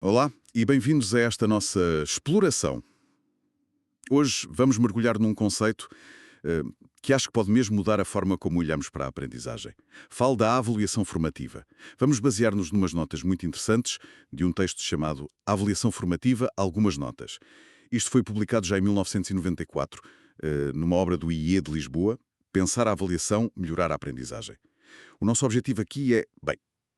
Olá e bem-vindos a esta nossa exploração. Hoje vamos mergulhar num conceito eh, que acho que pode mesmo mudar a forma como olhamos para a aprendizagem. Falo da avaliação formativa. Vamos basear-nos numas notas muito interessantes de um texto chamado Avaliação Formativa, Algumas Notas. Isto foi publicado já em 1994, numa obra do IE de Lisboa, Pensar a avaliação, melhorar a aprendizagem. O nosso objetivo aqui é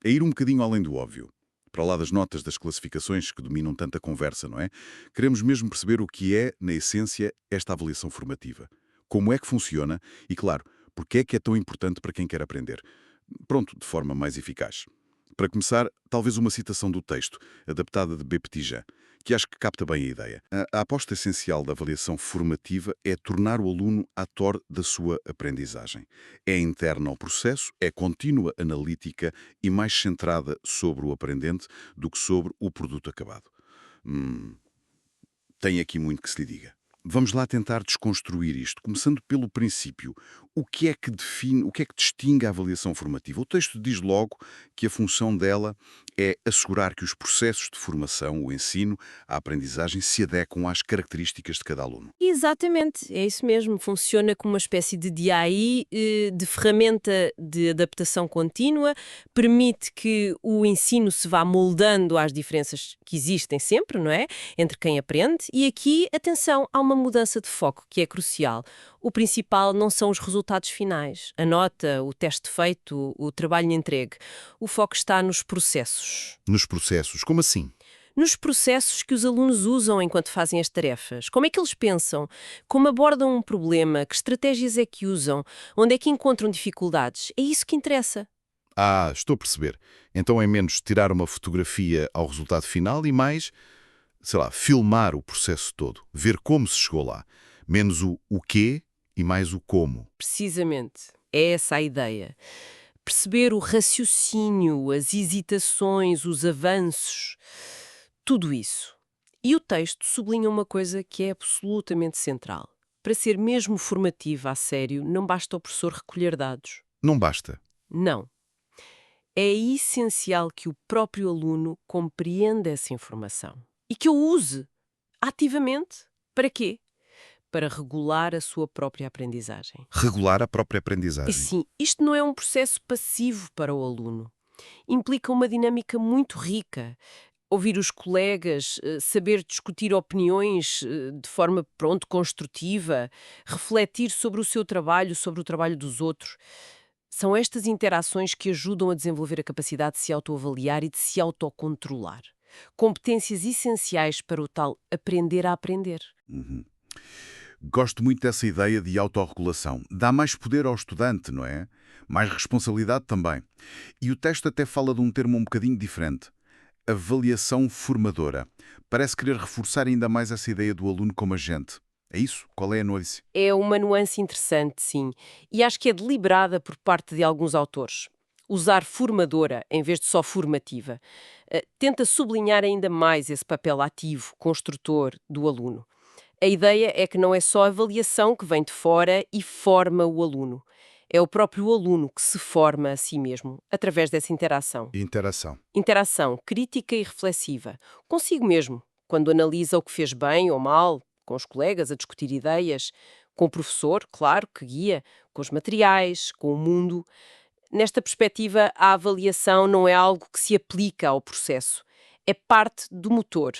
ir um bocadinho além do óbvio. Para lá das notas das classificações que dominam tanta conversa, não é? Queremos mesmo perceber o que é, na essência, esta avaliação formativa. Como é que funciona e, claro, porque é que é tão importante para quem quer aprender. Pronto, de forma mais eficaz. Para começar, talvez uma citação do texto, adaptada de B. Petitjean, que acho que capta bem a ideia. A aposta essencial da avaliação formativa é tornar o aluno ator da sua aprendizagem. É interna ao processo, é contínua, analítica e mais centrada sobre o aprendente do que sobre o produto acabado. Hum, Tem aqui muito que se lhe diga. Vamos lá tentar desconstruir isto, começando pelo princípio. O que é que define, o que é que distingue a avaliação formativa? O texto diz logo que a função dela é assegurar que os processos de formação, o ensino, a aprendizagem se adequam às características de cada aluno. Exatamente, é isso mesmo. Funciona como uma espécie de DAI, de ferramenta de adaptação contínua, permite que o ensino se vá moldando às diferenças que existem sempre, não é? Entre quem aprende. E aqui, atenção, há uma mudança de foco que é crucial. O principal não são os resultados finais, a nota, o teste feito, o trabalho entregue. O foco está nos processos. Nos processos, como assim? Nos processos que os alunos usam enquanto fazem as tarefas. Como é que eles pensam? Como abordam um problema? Que estratégias é que usam? Onde é que encontram dificuldades? É isso que interessa. Ah, estou a perceber. Então é menos tirar uma fotografia ao resultado final e mais, sei lá, filmar o processo todo, ver como se chegou lá. Menos o quê e mais o como. Precisamente. É essa a ideia. Perceber o raciocínio, as hesitações, os avanços, tudo isso. E o texto sublinha uma coisa que é absolutamente central. Para ser mesmo formativa a sério, não basta o professor recolher dados. Não basta. Não. É essencial que o próprio aluno compreenda essa informação e que o use ativamente. Para quê? Para regular a sua própria aprendizagem. Regular a própria E aprendizagem. sim, isto não é um processo passivo para o aluno. Implica uma dinâmica muito rica. Ouvir os colegas, saber discutir opiniões de forma, pronto, construtiva, refletir sobre o seu trabalho, sobre o trabalho dos outros. São estas interações que ajudam a desenvolver a capacidade de se autoavaliar e de se autocontrolar. Competências essenciais para o tal aprender a aprender. Uhum. Gosto muito dessa ideia de autorregulação. Dá mais poder ao estudante, não é? Mais responsabilidade também. E o texto até fala de um termo um bocadinho diferente. Avaliação formadora. Parece querer reforçar ainda mais essa ideia do aluno como agente. É isso? Qual é a nuance? É uma nuance interessante, sim, e acho que é deliberada por parte de alguns autores. Usar formadora em vez de só formativa. Tenta sublinhar ainda mais esse papel ativo, construtor do aluno. A ideia é que não é só a avaliação que vem de fora e forma o aluno. É o próprio aluno que se forma a si mesmo, através dessa interação. Interação. Interação crítica e reflexiva, consigo mesmo, quando analisa o que fez bem ou mal, com os colegas, a discutir ideias, com o professor, claro, que guia, com os materiais, com o mundo. Nesta perspectiva, a avaliação não é algo que se aplica ao processo, é parte do motor.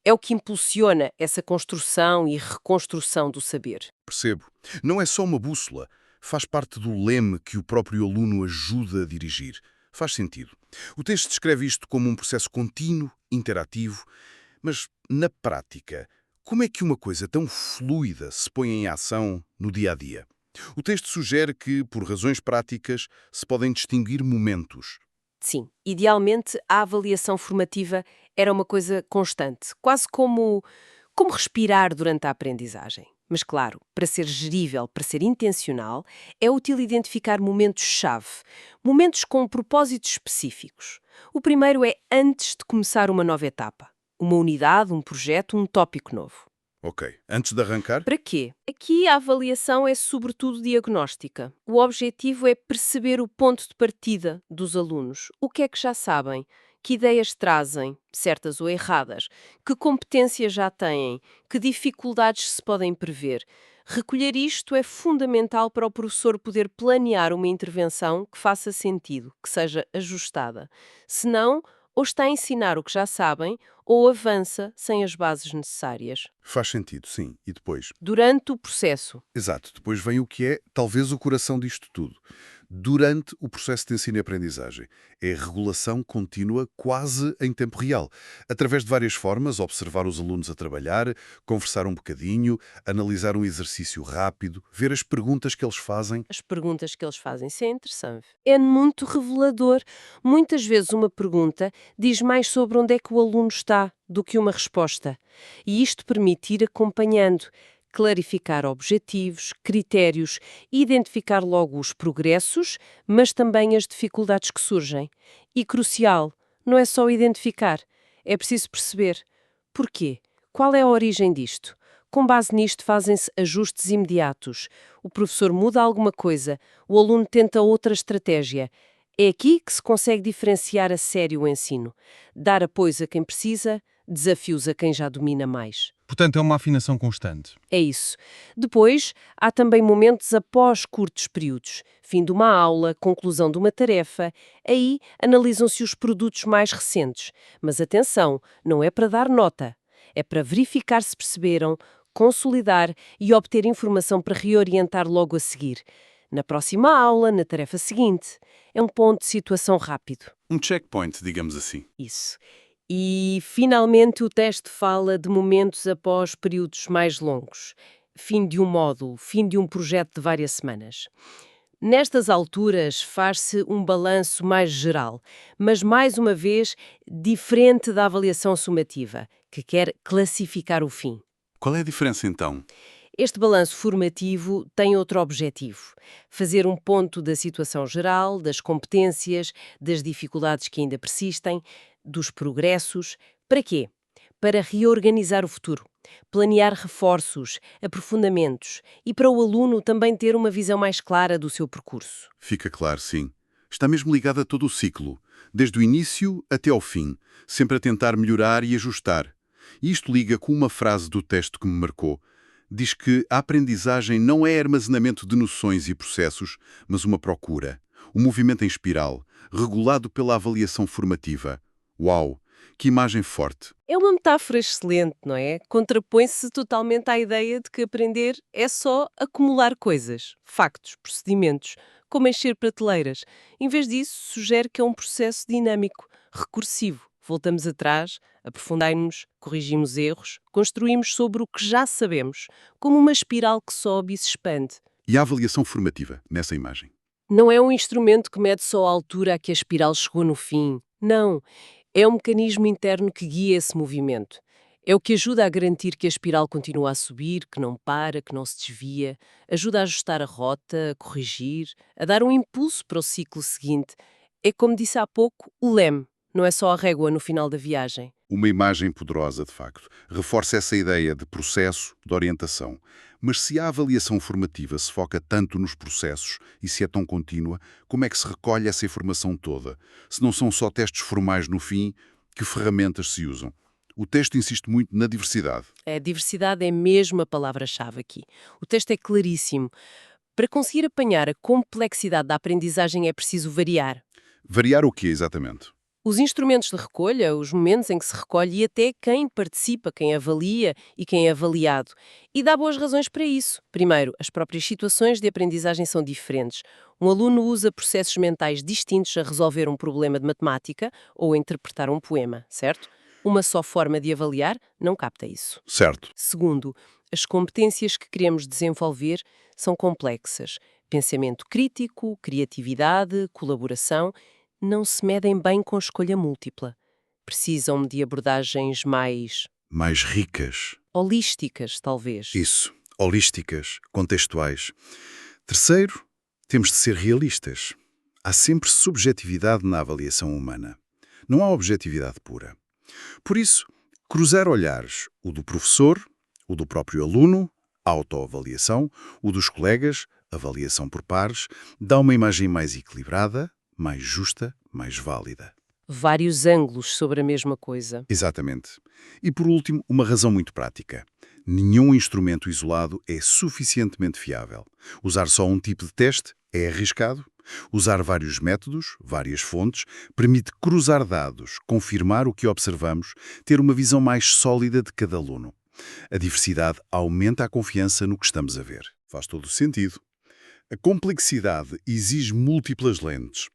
É o que impulsiona essa construção e reconstrução do saber. Percebo. Não é só uma bússola. Faz parte do leme que o próprio aluno ajuda a dirigir. Faz sentido. O texto descreve isto como um processo contínuo, interativo, mas, na prática, como é que uma coisa tão fluida se põe em ação no dia a dia? O texto sugere que, por razões práticas, se podem distinguir momentos. Sim, idealmente a avaliação formativa era uma coisa constante, quase como respirar durante a aprendizagem. Mas claro, para ser gerível, para ser intencional, é útil identificar momentos-chave, momentos com propósitos específicos. O primeiro é antes de começar uma nova etapa, uma unidade, um projeto, um tópico novo. Ok. Antes de arrancar, Para quê? Aqui a avaliação é sobretudo diagnóstica. O objetivo é perceber o ponto de partida dos alunos. O que é que já sabem? Que ideias trazem, certas ou erradas? Que competências já têm? Que dificuldades se podem prever? Recolher isto é fundamental para o professor poder planear uma intervenção que faça sentido, que seja ajustada. Senão, ou está a ensinar o que já sabem, ou avança sem as bases necessárias. Faz sentido, sim. E depois? Durante o processo. Exato. Depois vem o que é, talvez, o coração disto tudo. Durante o processo de ensino e aprendizagem. É a regulação contínua quase em tempo real. Através de várias formas, observar os alunos a trabalhar, conversar um bocadinho, analisar um exercício rápido, ver as perguntas que eles fazem. As perguntas que eles fazem, isso é interessante. É muito revelador. Muitas vezes uma pergunta diz mais sobre onde é que o aluno está do que uma resposta. E isto permite ir acompanhando, clarificar objetivos, critérios, identificar logo os progressos, mas também as dificuldades que surgem. E crucial, não é só identificar, é preciso perceber. Porquê? Qual é a origem disto? Com base nisto fazem-se ajustes imediatos. O professor muda alguma coisa, o aluno tenta outra estratégia. É aqui que se consegue diferenciar a sério o ensino. Dar apoio a quem precisa, desafios a quem já domina mais. Portanto, é uma afinação constante. É isso. Depois, há também momentos após curtos períodos. Fim de uma aula, conclusão de uma tarefa. Aí, analisam-se os produtos mais recentes. Mas atenção, não é para dar nota. É para verificar se perceberam, consolidar e obter informação para reorientar logo a seguir. Na próxima aula, na tarefa seguinte. É um ponto de situação rápido. Um checkpoint, digamos assim. Isso. E, finalmente, o teste fala de momentos após períodos mais longos. Fim de um módulo, fim de um projeto de várias semanas. Nestas alturas, faz-se um balanço mais geral, mas, mais uma vez, diferente da avaliação sumativa, que quer classificar o fim. Qual é a diferença, então? Este balanço formativo tem outro objetivo: fazer um ponto da situação geral, das competências, das dificuldades que ainda persistem, dos progressos. Para quê? Para reorganizar o futuro, planear reforços, aprofundamentos e para o aluno também ter uma visão mais clara do seu percurso. Fica claro, sim. Está mesmo ligado a todo o ciclo, desde o início até ao fim, sempre a tentar melhorar e ajustar. E isto liga com uma frase do texto que me marcou. Diz que a aprendizagem não é armazenamento de noções e processos, mas uma procura, um movimento em espiral, regulado pela avaliação formativa. Uau! Que imagem forte! É uma metáfora excelente, não é? Contrapõe-se totalmente à ideia de que aprender é só acumular coisas, factos, procedimentos, como encher prateleiras. Em vez disso, sugere que é um processo dinâmico, recursivo. Voltamos atrás, aprofundamos-nos, corrigimos erros, construímos sobre o que já sabemos, como uma espiral que sobe e se expande. E a avaliação formativa, nessa imagem? Não é um instrumento que mede só a altura a que a espiral chegou no fim. Não. É um mecanismo interno que guia esse movimento. É o que ajuda a garantir que a espiral continua a subir, que não para, que não se desvia. Ajuda a ajustar a rota, a corrigir, a dar um impulso para o ciclo seguinte. É, como disse há pouco, o leme. Não é só a régua no final da viagem. Uma imagem poderosa, de facto. Reforça essa ideia de processo, de orientação. Mas se a avaliação formativa se foca tanto nos processos e se é tão contínua, como é que se recolhe essa informação toda? Se não são só testes formais no fim, que ferramentas se usam? O texto insiste muito na diversidade. A diversidade é mesmo a palavra-chave aqui. O texto é claríssimo. Para conseguir apanhar a complexidade da aprendizagem é preciso variar. Variar o quê, exatamente? Os instrumentos de recolha, os momentos em que se recolhe e até quem participa, quem avalia e quem é avaliado. E dá boas razões para isso. Primeiro, as próprias situações de aprendizagem são diferentes. Um aluno usa processos mentais distintos a resolver um problema de matemática ou a interpretar um poema, certo? Uma só forma de avaliar não capta isso. Certo. Segundo, as competências que queremos desenvolver são complexas. Pensamento crítico, criatividade, colaboração não se medem bem com escolha múltipla. Precisam de abordagens mais Mais ricas. holísticas, talvez. Isso. Holísticas, contextuais. Terceiro, temos de ser realistas. Há sempre subjetividade na avaliação humana. Não há objetividade pura. Por isso, cruzar olhares, o do professor, o do próprio aluno, autoavaliação, o dos colegas, avaliação por pares, dá uma imagem mais equilibrada, mais justa, mais válida. vários ângulos sobre a mesma coisa. Exatamente. E por último, uma razão muito prática. Nenhum instrumento isolado é suficientemente fiável. Usar só um tipo de teste é arriscado. Usar vários métodos, várias fontes, permite cruzar dados, confirmar o que observamos, ter uma visão mais sólida de cada aluno. A diversidade aumenta a confiança no que estamos a ver. Faz todo o sentido. A complexidade exige múltiplas lentes.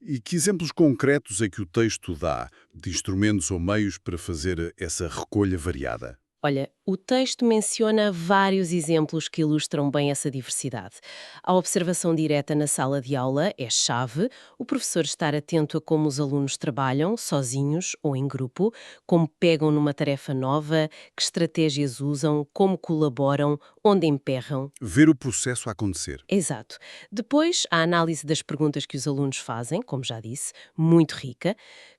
E que exemplos concretos é que o texto dá de instrumentos ou meios para fazer essa recolha variada? Olha, o texto menciona vários exemplos que ilustram bem essa diversidade. A observação direta na sala de aula é chave, o professor estar atento a como os alunos trabalham, sozinhos ou em grupo, como pegam numa tarefa nova, que estratégias usam, como colaboram, onde emperram. Ver o processo a acontecer. Exato. Depois, a análise das perguntas que os alunos fazem, como já disse, muito rica.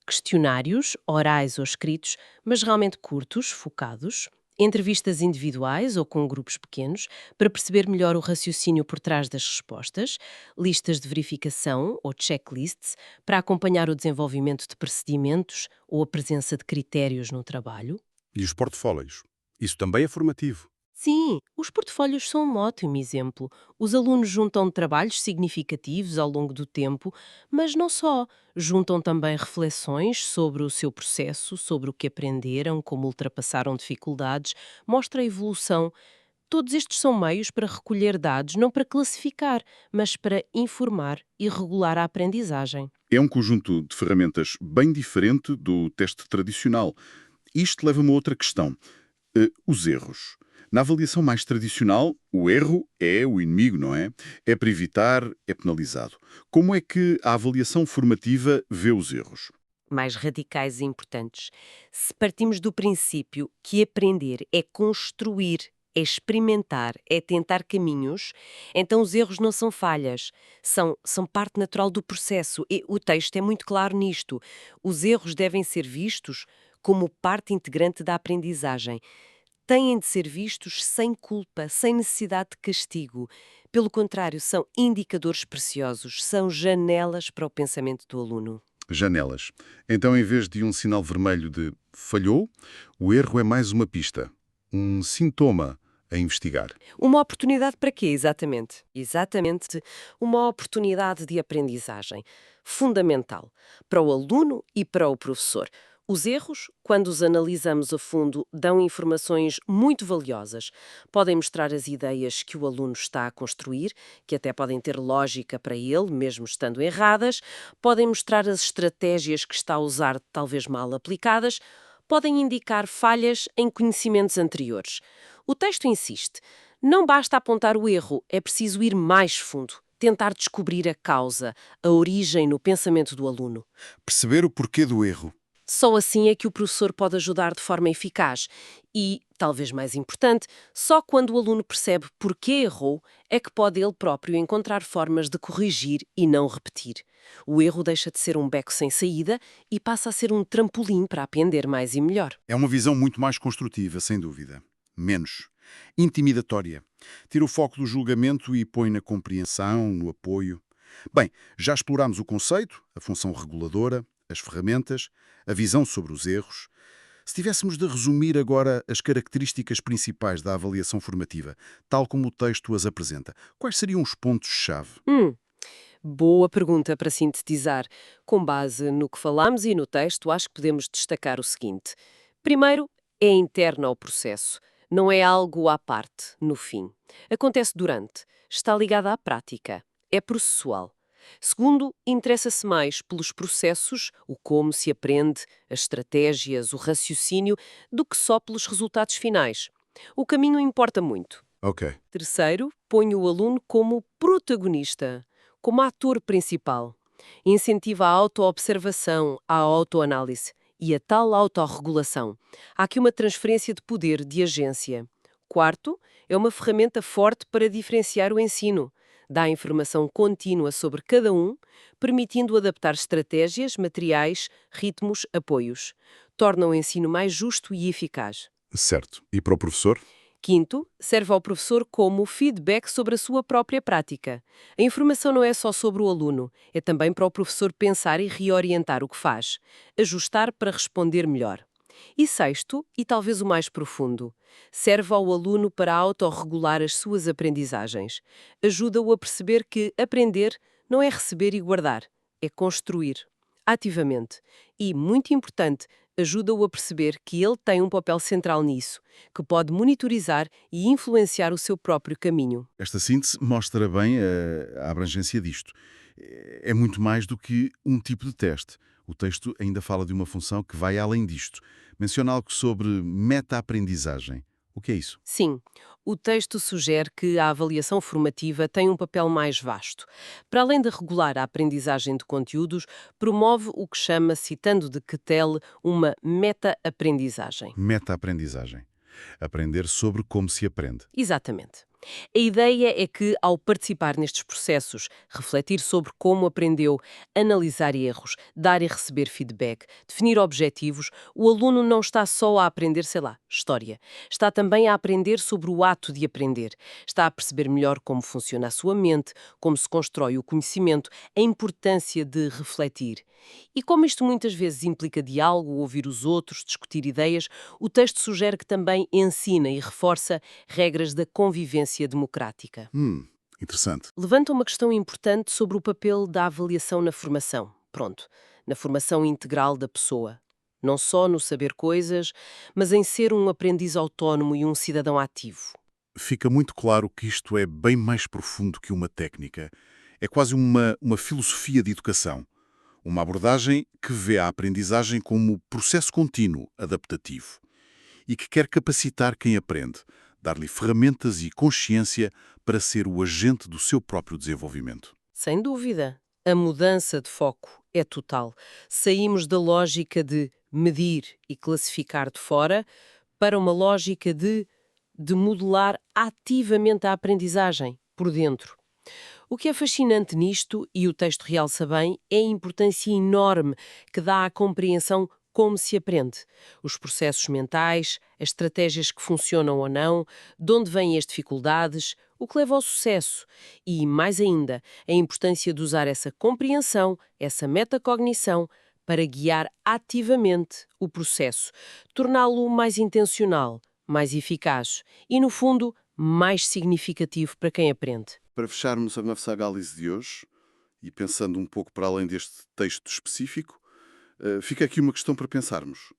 Questionários, orais ou escritos, mas realmente curtos, focados. Entrevistas individuais ou com grupos pequenos, para perceber melhor o raciocínio por trás das respostas. Listas de verificação ou checklists, para acompanhar o desenvolvimento de procedimentos ou a presença de critérios no trabalho. E os portfólios? Isso também é formativo. Sim, os portfólios são um ótimo exemplo. Os alunos juntam trabalhos significativos ao longo do tempo, mas não só. Juntam também reflexões sobre o seu processo, sobre o que aprenderam, como ultrapassaram dificuldades, mostra a evolução. Todos estes são meios para recolher dados, não para classificar, mas para informar e regular a aprendizagem. É um conjunto de ferramentas bem diferente do teste tradicional. Isto leva-me a outra questão. Os erros. Na avaliação mais tradicional, o erro é o inimigo, não é? É para evitar, é penalizado. Como é que a avaliação formativa vê os erros? Mais radicais e importantes. Se partimos do princípio que aprender é construir, é experimentar, é tentar caminhos, então os erros não são falhas, são parte natural do processo. E o texto é muito claro nisto. Os erros devem ser vistos como parte integrante da aprendizagem. Têm de ser vistos sem culpa, sem necessidade de castigo. Pelo contrário, são indicadores preciosos, são janelas para o pensamento do aluno. Janelas. Então, em vez de um sinal vermelho de falhou, o erro é mais uma pista, um sintoma a investigar. Uma oportunidade para quê, exatamente? Exatamente, uma oportunidade de aprendizagem. Fundamental para o aluno e para o professor. Os erros, quando os analisamos a fundo, dão informações muito valiosas. Podem mostrar as ideias que o aluno está a construir, que até podem ter lógica para ele, mesmo estando erradas. Podem mostrar as estratégias que está a usar, talvez mal aplicadas. Podem indicar falhas em conhecimentos anteriores. O texto insiste. Não basta apontar o erro, é preciso ir mais fundo. Tentar descobrir a causa, a origem no pensamento do aluno. Perceber o porquê do erro. Só assim é que o professor pode ajudar de forma eficaz. E, talvez mais importante, só quando o aluno percebe porquê errou é que pode ele próprio encontrar formas de corrigir e não repetir. O erro deixa de ser um beco sem saída e passa a ser um trampolim para aprender mais e melhor. É uma visão muito mais construtiva, sem dúvida. Menos intimidatória. Tira o foco do julgamento e põe na compreensão, no apoio. Bem, já explorámos o conceito, a função reguladora, as ferramentas, a visão sobre os erros. Se tivéssemos de resumir agora as características principais da avaliação formativa, tal como o texto as apresenta, quais seriam os pontos-chave? Boa pergunta para sintetizar. Com base no que falamos e no texto, acho que podemos destacar o seguinte. Primeiro, é interno ao processo. Não é algo à parte, no fim. Acontece durante. Está ligado à prática. É processual. Segundo, interessa-se mais pelos processos, o como se aprende, as estratégias, o raciocínio, do que só pelos resultados finais. O caminho importa muito. Ok. Terceiro, põe o aluno como protagonista, como ator principal. Incentiva a autoobservação, a autoanálise e a tal autorregulação. Há aqui uma transferência de poder, de agência. Quarto, é uma ferramenta forte para diferenciar o ensino. Dá informação contínua sobre cada um, permitindo adaptar estratégias, materiais, ritmos, apoios. Torna o ensino mais justo e eficaz. Certo. E para o professor? Quinto, serve ao professor como feedback sobre a sua própria prática. A informação não é só sobre o aluno, é também para o professor pensar e reorientar o que faz, ajustar para responder melhor. E sexto, e talvez o mais profundo, serve ao aluno para autorregular as suas aprendizagens. Ajuda-o a perceber que aprender não é receber e guardar, é construir, ativamente. E, muito importante, ajuda-o a perceber que ele tem um papel central nisso, que pode monitorizar e influenciar o seu próprio caminho. Esta síntese mostra bem a abrangência disto. É muito mais do que um tipo de teste. O texto ainda fala de uma função que vai além disto. Menciona algo sobre meta-aprendizagem. O que é isso? Sim, o texto sugere que a avaliação formativa tem um papel mais vasto. Para além de regular a aprendizagem de conteúdos, promove o que chama, citando de Kettel, uma meta-aprendizagem. Meta-aprendizagem. Aprender sobre como se aprende. Exatamente. A ideia é que, ao participar nestes processos, refletir sobre como aprendeu, analisar erros, dar e receber feedback, definir objetivos, o aluno não está só a aprender, sei lá, história. Está também a aprender sobre o ato de aprender. Está a perceber melhor como funciona a sua mente, como se constrói o conhecimento, a importância de refletir. E como isto muitas vezes implica diálogo, ouvir os outros, discutir ideias, o texto sugere que também ensina e reforça regras da convivência democrática. Interessante. Levanta uma questão importante sobre o papel da avaliação na formação. Pronto, na formação integral da pessoa. Não só no saber coisas, mas em ser um aprendiz autónomo e um cidadão ativo. Fica muito claro que isto é bem mais profundo que uma técnica. É quase uma filosofia de educação. Uma abordagem que vê a aprendizagem como processo contínuo, adaptativo, e que quer capacitar quem aprende, dar-lhe ferramentas e consciência para ser o agente do seu próprio desenvolvimento. Sem dúvida, a mudança de foco é total. Saímos da lógica de medir e classificar de fora para uma lógica de modelar ativamente a aprendizagem, por dentro. O que é fascinante nisto, e o texto realça bem, é a importância enorme que dá à compreensão como se aprende. Os processos mentais, as estratégias que funcionam ou não, de onde vêm as dificuldades, o que leva ao sucesso. E, mais ainda, a importância de usar essa compreensão, essa metacognição, para guiar ativamente o processo, torná-lo mais intencional, mais eficaz e, no fundo, mais significativo para quem aprende. Para fecharmos a nossa análise de hoje, e pensando um pouco para além deste texto específico, fica aqui uma questão para pensarmos.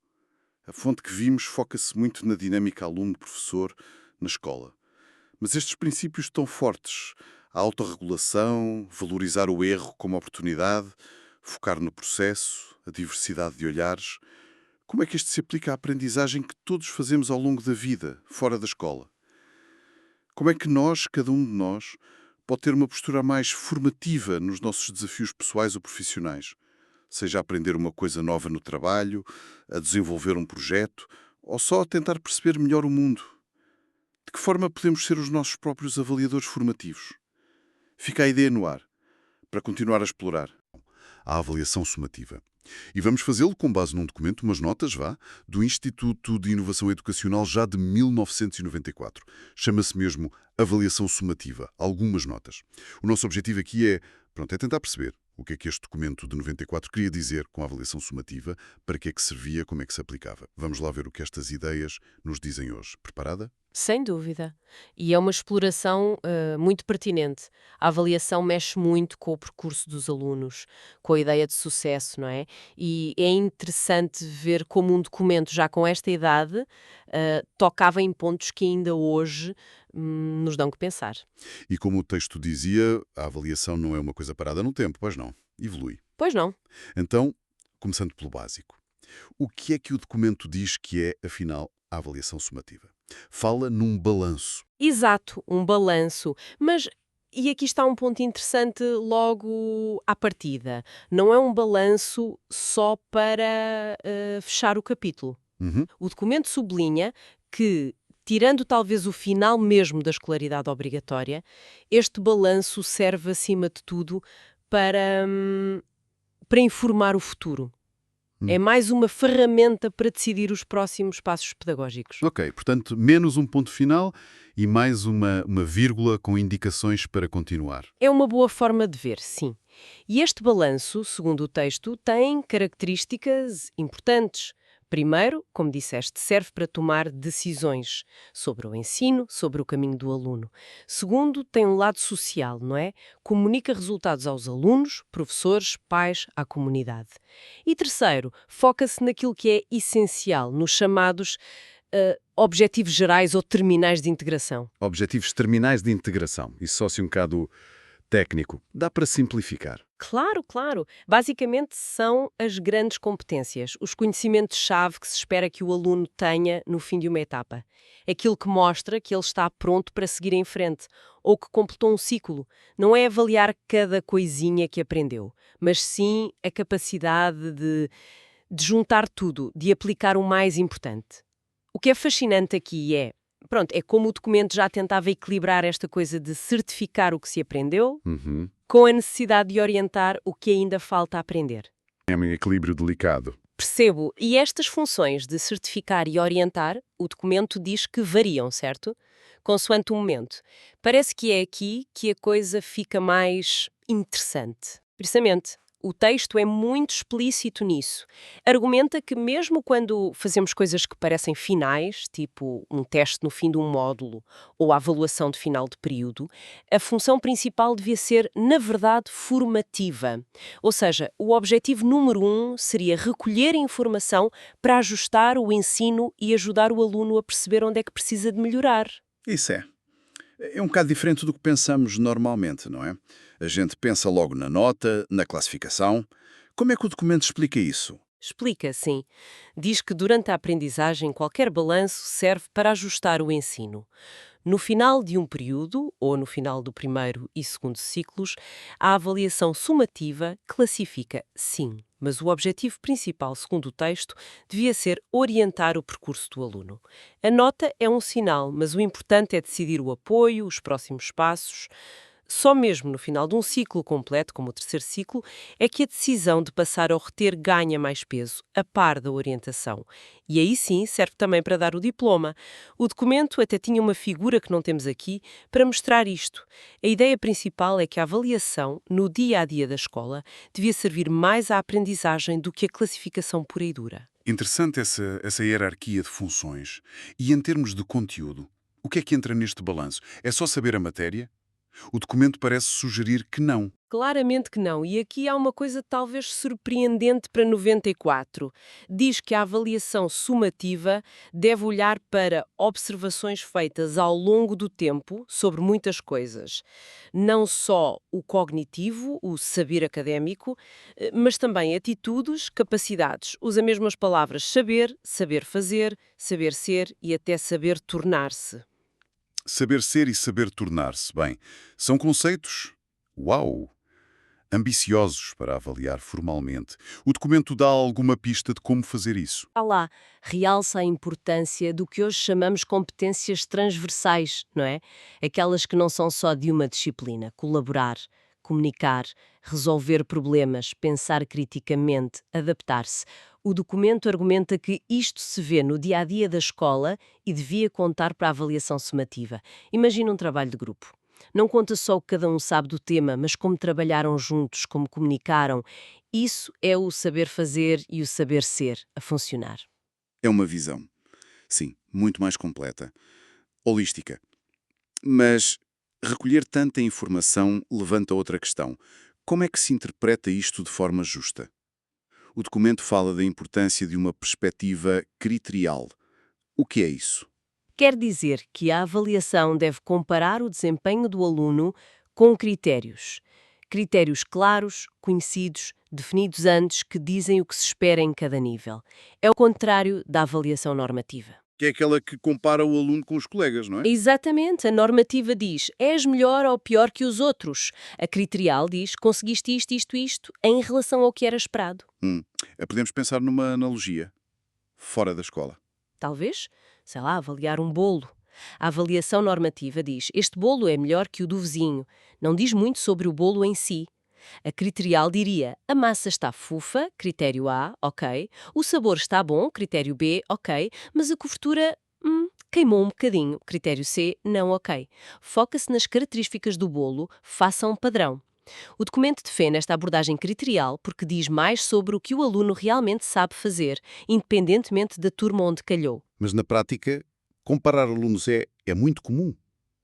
A fonte que vimos foca-se muito na dinâmica aluno-professor na escola. Mas estes princípios estão fortes. A autorregulação, valorizar o erro como oportunidade, focar no processo, a diversidade de olhares. Como é que isto se aplica à aprendizagem que todos fazemos ao longo da vida, fora da escola? Como é que nós, cada um de nós, pode ter uma postura mais formativa nos nossos desafios pessoais ou profissionais? Seja a aprender uma coisa nova no trabalho, a desenvolver um projeto, ou só a tentar perceber melhor o mundo. De que forma podemos ser os nossos próprios avaliadores formativos? Fica a ideia no ar, para continuar a explorar. A avaliação sumativa. E vamos fazê-lo com base num documento, umas notas, do Instituto de Inovação Educacional já de 1994. Chama-se mesmo Avaliação Sumativa. Algumas notas. O nosso objetivo aqui é tentar perceber o que é que este documento de 94 queria dizer com a avaliação sumativa, para que é que servia, como é que se aplicava. Vamos lá ver o que estas ideias nos dizem hoje. Preparada? Sem dúvida. E é uma exploração muito pertinente. A avaliação mexe muito com o percurso dos alunos, com a ideia de sucesso, não é? E é interessante ver como um documento já com esta idade tocava em pontos que ainda hoje nos dão que pensar. E como o texto dizia, a avaliação não é uma coisa parada no tempo, pois não. Evolui. Pois não. Então, começando pelo básico. O que é que o documento diz que é, afinal, a avaliação sumativa? Fala num balanço. Exato, um balanço. Mas, e aqui está um ponto interessante logo à partida. Não é um balanço só para fechar o capítulo. O documento sublinha que, tirando talvez o final mesmo da escolaridade obrigatória, este balanço serve, acima de tudo, para informar o futuro. É mais uma ferramenta para decidir os próximos passos pedagógicos. Ok, portanto, menos um ponto final e mais uma vírgula com indicações para continuar. É uma boa forma de ver, sim. E este balanço, segundo o texto, tem características importantes. Primeiro, como disseste, serve para tomar decisões sobre o ensino, sobre o caminho do aluno. Segundo, tem um lado social, não é? Comunica resultados aos alunos, professores, pais, à comunidade. E terceiro, foca-se naquilo que é essencial, nos chamados objetivos gerais ou terminais de integração. Objetivos terminais de integração. Isso só se um bocado técnico. Dá para simplificar. Claro, claro. Basicamente são as grandes competências, os conhecimentos-chave que se espera que o aluno tenha no fim de uma etapa. Aquilo que mostra que ele está pronto para seguir em frente, ou que completou um ciclo. Não é avaliar cada coisinha que aprendeu, mas sim a capacidade de juntar tudo, de aplicar o mais importante. O que é fascinante aqui é como o documento já tentava equilibrar esta coisa de certificar o que se aprendeu com a necessidade de orientar o que ainda falta aprender. É um equilíbrio delicado. Percebo. E estas funções de certificar e orientar, o documento diz que variam, certo? Consoante o momento. Parece que é aqui que a coisa fica mais interessante. Precisamente. O texto é muito explícito nisso. Argumenta que mesmo quando fazemos coisas que parecem finais, tipo um teste no fim de um módulo ou a avaliação de final de período, a função principal devia ser, na verdade, formativa. Ou seja, o objetivo número 1 seria recolher informação para ajustar o ensino e ajudar o aluno a perceber onde é que precisa de melhorar. Isso é. É um bocado diferente do que pensamos normalmente, não é? A gente pensa logo na nota, na classificação. Como é que o documento explica isso? Explica, sim. Diz que durante a aprendizagem qualquer balanço serve para ajustar o ensino. No final de um período, ou no final do primeiro e segundo ciclos, a avaliação sumativa classifica, sim, mas o objetivo principal, segundo o texto, devia ser orientar o percurso do aluno. A nota é um sinal, mas o importante é decidir o apoio, os próximos passos. Só mesmo no final de um ciclo completo, como o terceiro ciclo, é que a decisão de passar ou reter ganha mais peso, a par da orientação. E aí sim serve também para dar o diploma. O documento até tinha uma figura que não temos aqui para mostrar isto. A ideia principal é que a avaliação, no dia-a-dia da escola, devia servir mais à aprendizagem do que a classificação pura e dura. Interessante essa hierarquia de funções. E em termos de conteúdo, o que é que entra neste balanço? É só saber a matéria? O documento parece sugerir que não. Claramente que não. E aqui há uma coisa talvez surpreendente para 94. Diz que a avaliação sumativa deve olhar para observações feitas ao longo do tempo sobre muitas coisas. Não só o cognitivo, o saber académico, mas também atitudes, capacidades. Usa mesmo as palavras saber, saber fazer, saber ser e até saber tornar-se. Saber ser e saber tornar-se. Bem, são conceitos, uau, ambiciosos para avaliar formalmente. O documento dá alguma pista de como fazer isso? Lá, realça a importância do que hoje chamamos competências transversais, não é? Aquelas que não são só de uma disciplina. Colaborar, comunicar, resolver problemas, pensar criticamente, adaptar-se. O documento argumenta que isto se vê no dia-a-dia da escola e devia contar para a avaliação sumativa. Imagina um trabalho de grupo. Não conta só o que cada um sabe do tema, mas como trabalharam juntos, como comunicaram. Isso é o saber fazer e o saber ser a funcionar. É uma visão, sim, muito mais completa, holística. Mas recolher tanta informação levanta outra questão. Como é que se interpreta isto de forma justa? O documento fala da importância de uma perspectiva criterial. O que é isso? Quer dizer que a avaliação deve comparar o desempenho do aluno com critérios. Critérios claros, conhecidos, definidos antes, que dizem o que se espera em cada nível. É o contrário da avaliação normativa. Que é aquela que compara o aluno com os colegas, não é? Exatamente. A normativa diz, és melhor ou pior que os outros. A criterial diz, conseguiste isto, em relação ao que era esperado. Podemos pensar numa analogia, fora da escola. Talvez, sei lá, avaliar um bolo. A avaliação normativa diz, este bolo é melhor que o do vizinho. Não diz muito sobre o bolo em si. A criterial diria: a massa está fofa, critério A, ok. O sabor está bom, critério B, ok. Mas a cobertura, queimou um bocadinho, critério C, não ok. Foca-se nas características do bolo, faça um padrão. O documento defende esta abordagem criterial porque diz mais sobre o que o aluno realmente sabe fazer, independentemente da turma onde calhou. Mas na prática, comparar alunos é muito comum.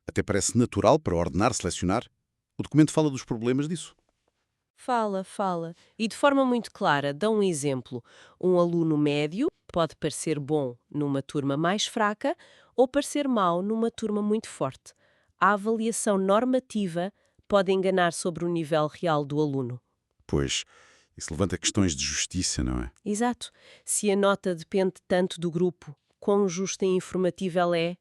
Até parece natural para ordenar, selecionar. O documento fala dos problemas disso. Fala. E de forma muito clara, dá um exemplo. Um aluno médio pode parecer bom numa turma mais fraca ou parecer mau numa turma muito forte. A avaliação normativa pode enganar sobre o nível real do aluno. Pois, isso levanta questões de justiça, não é? Exato. Se a nota depende tanto do grupo, quão justa e informativa ela é?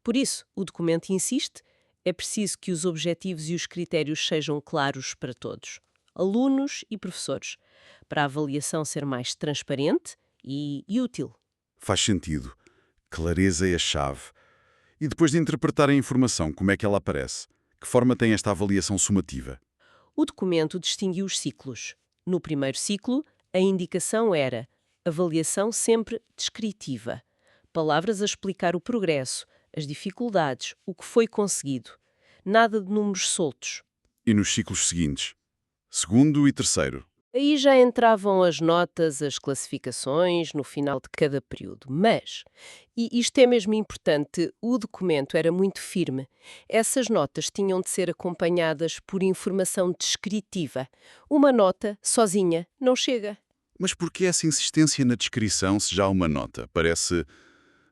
Por isso, o documento insiste, é preciso que os objetivos e os critérios sejam claros para todos, alunos e professores, para a avaliação ser mais transparente e útil. Faz sentido. Clareza é a chave. E depois de interpretar a informação, como é que ela aparece? Que forma tem esta avaliação sumativa? O documento distinguiu os ciclos. No primeiro ciclo, a indicação era avaliação sempre descritiva. Palavras a explicar o progresso, as dificuldades, o que foi conseguido. Nada de números soltos. E nos ciclos seguintes? Segundo e terceiro? Aí já entravam as notas, as classificações no final de cada período. Mas, e isto é mesmo importante, o documento era muito firme. Essas notas tinham de ser acompanhadas por informação descritiva. Uma nota, sozinha, não chega. Mas por que essa insistência na descrição se já há uma nota? Parece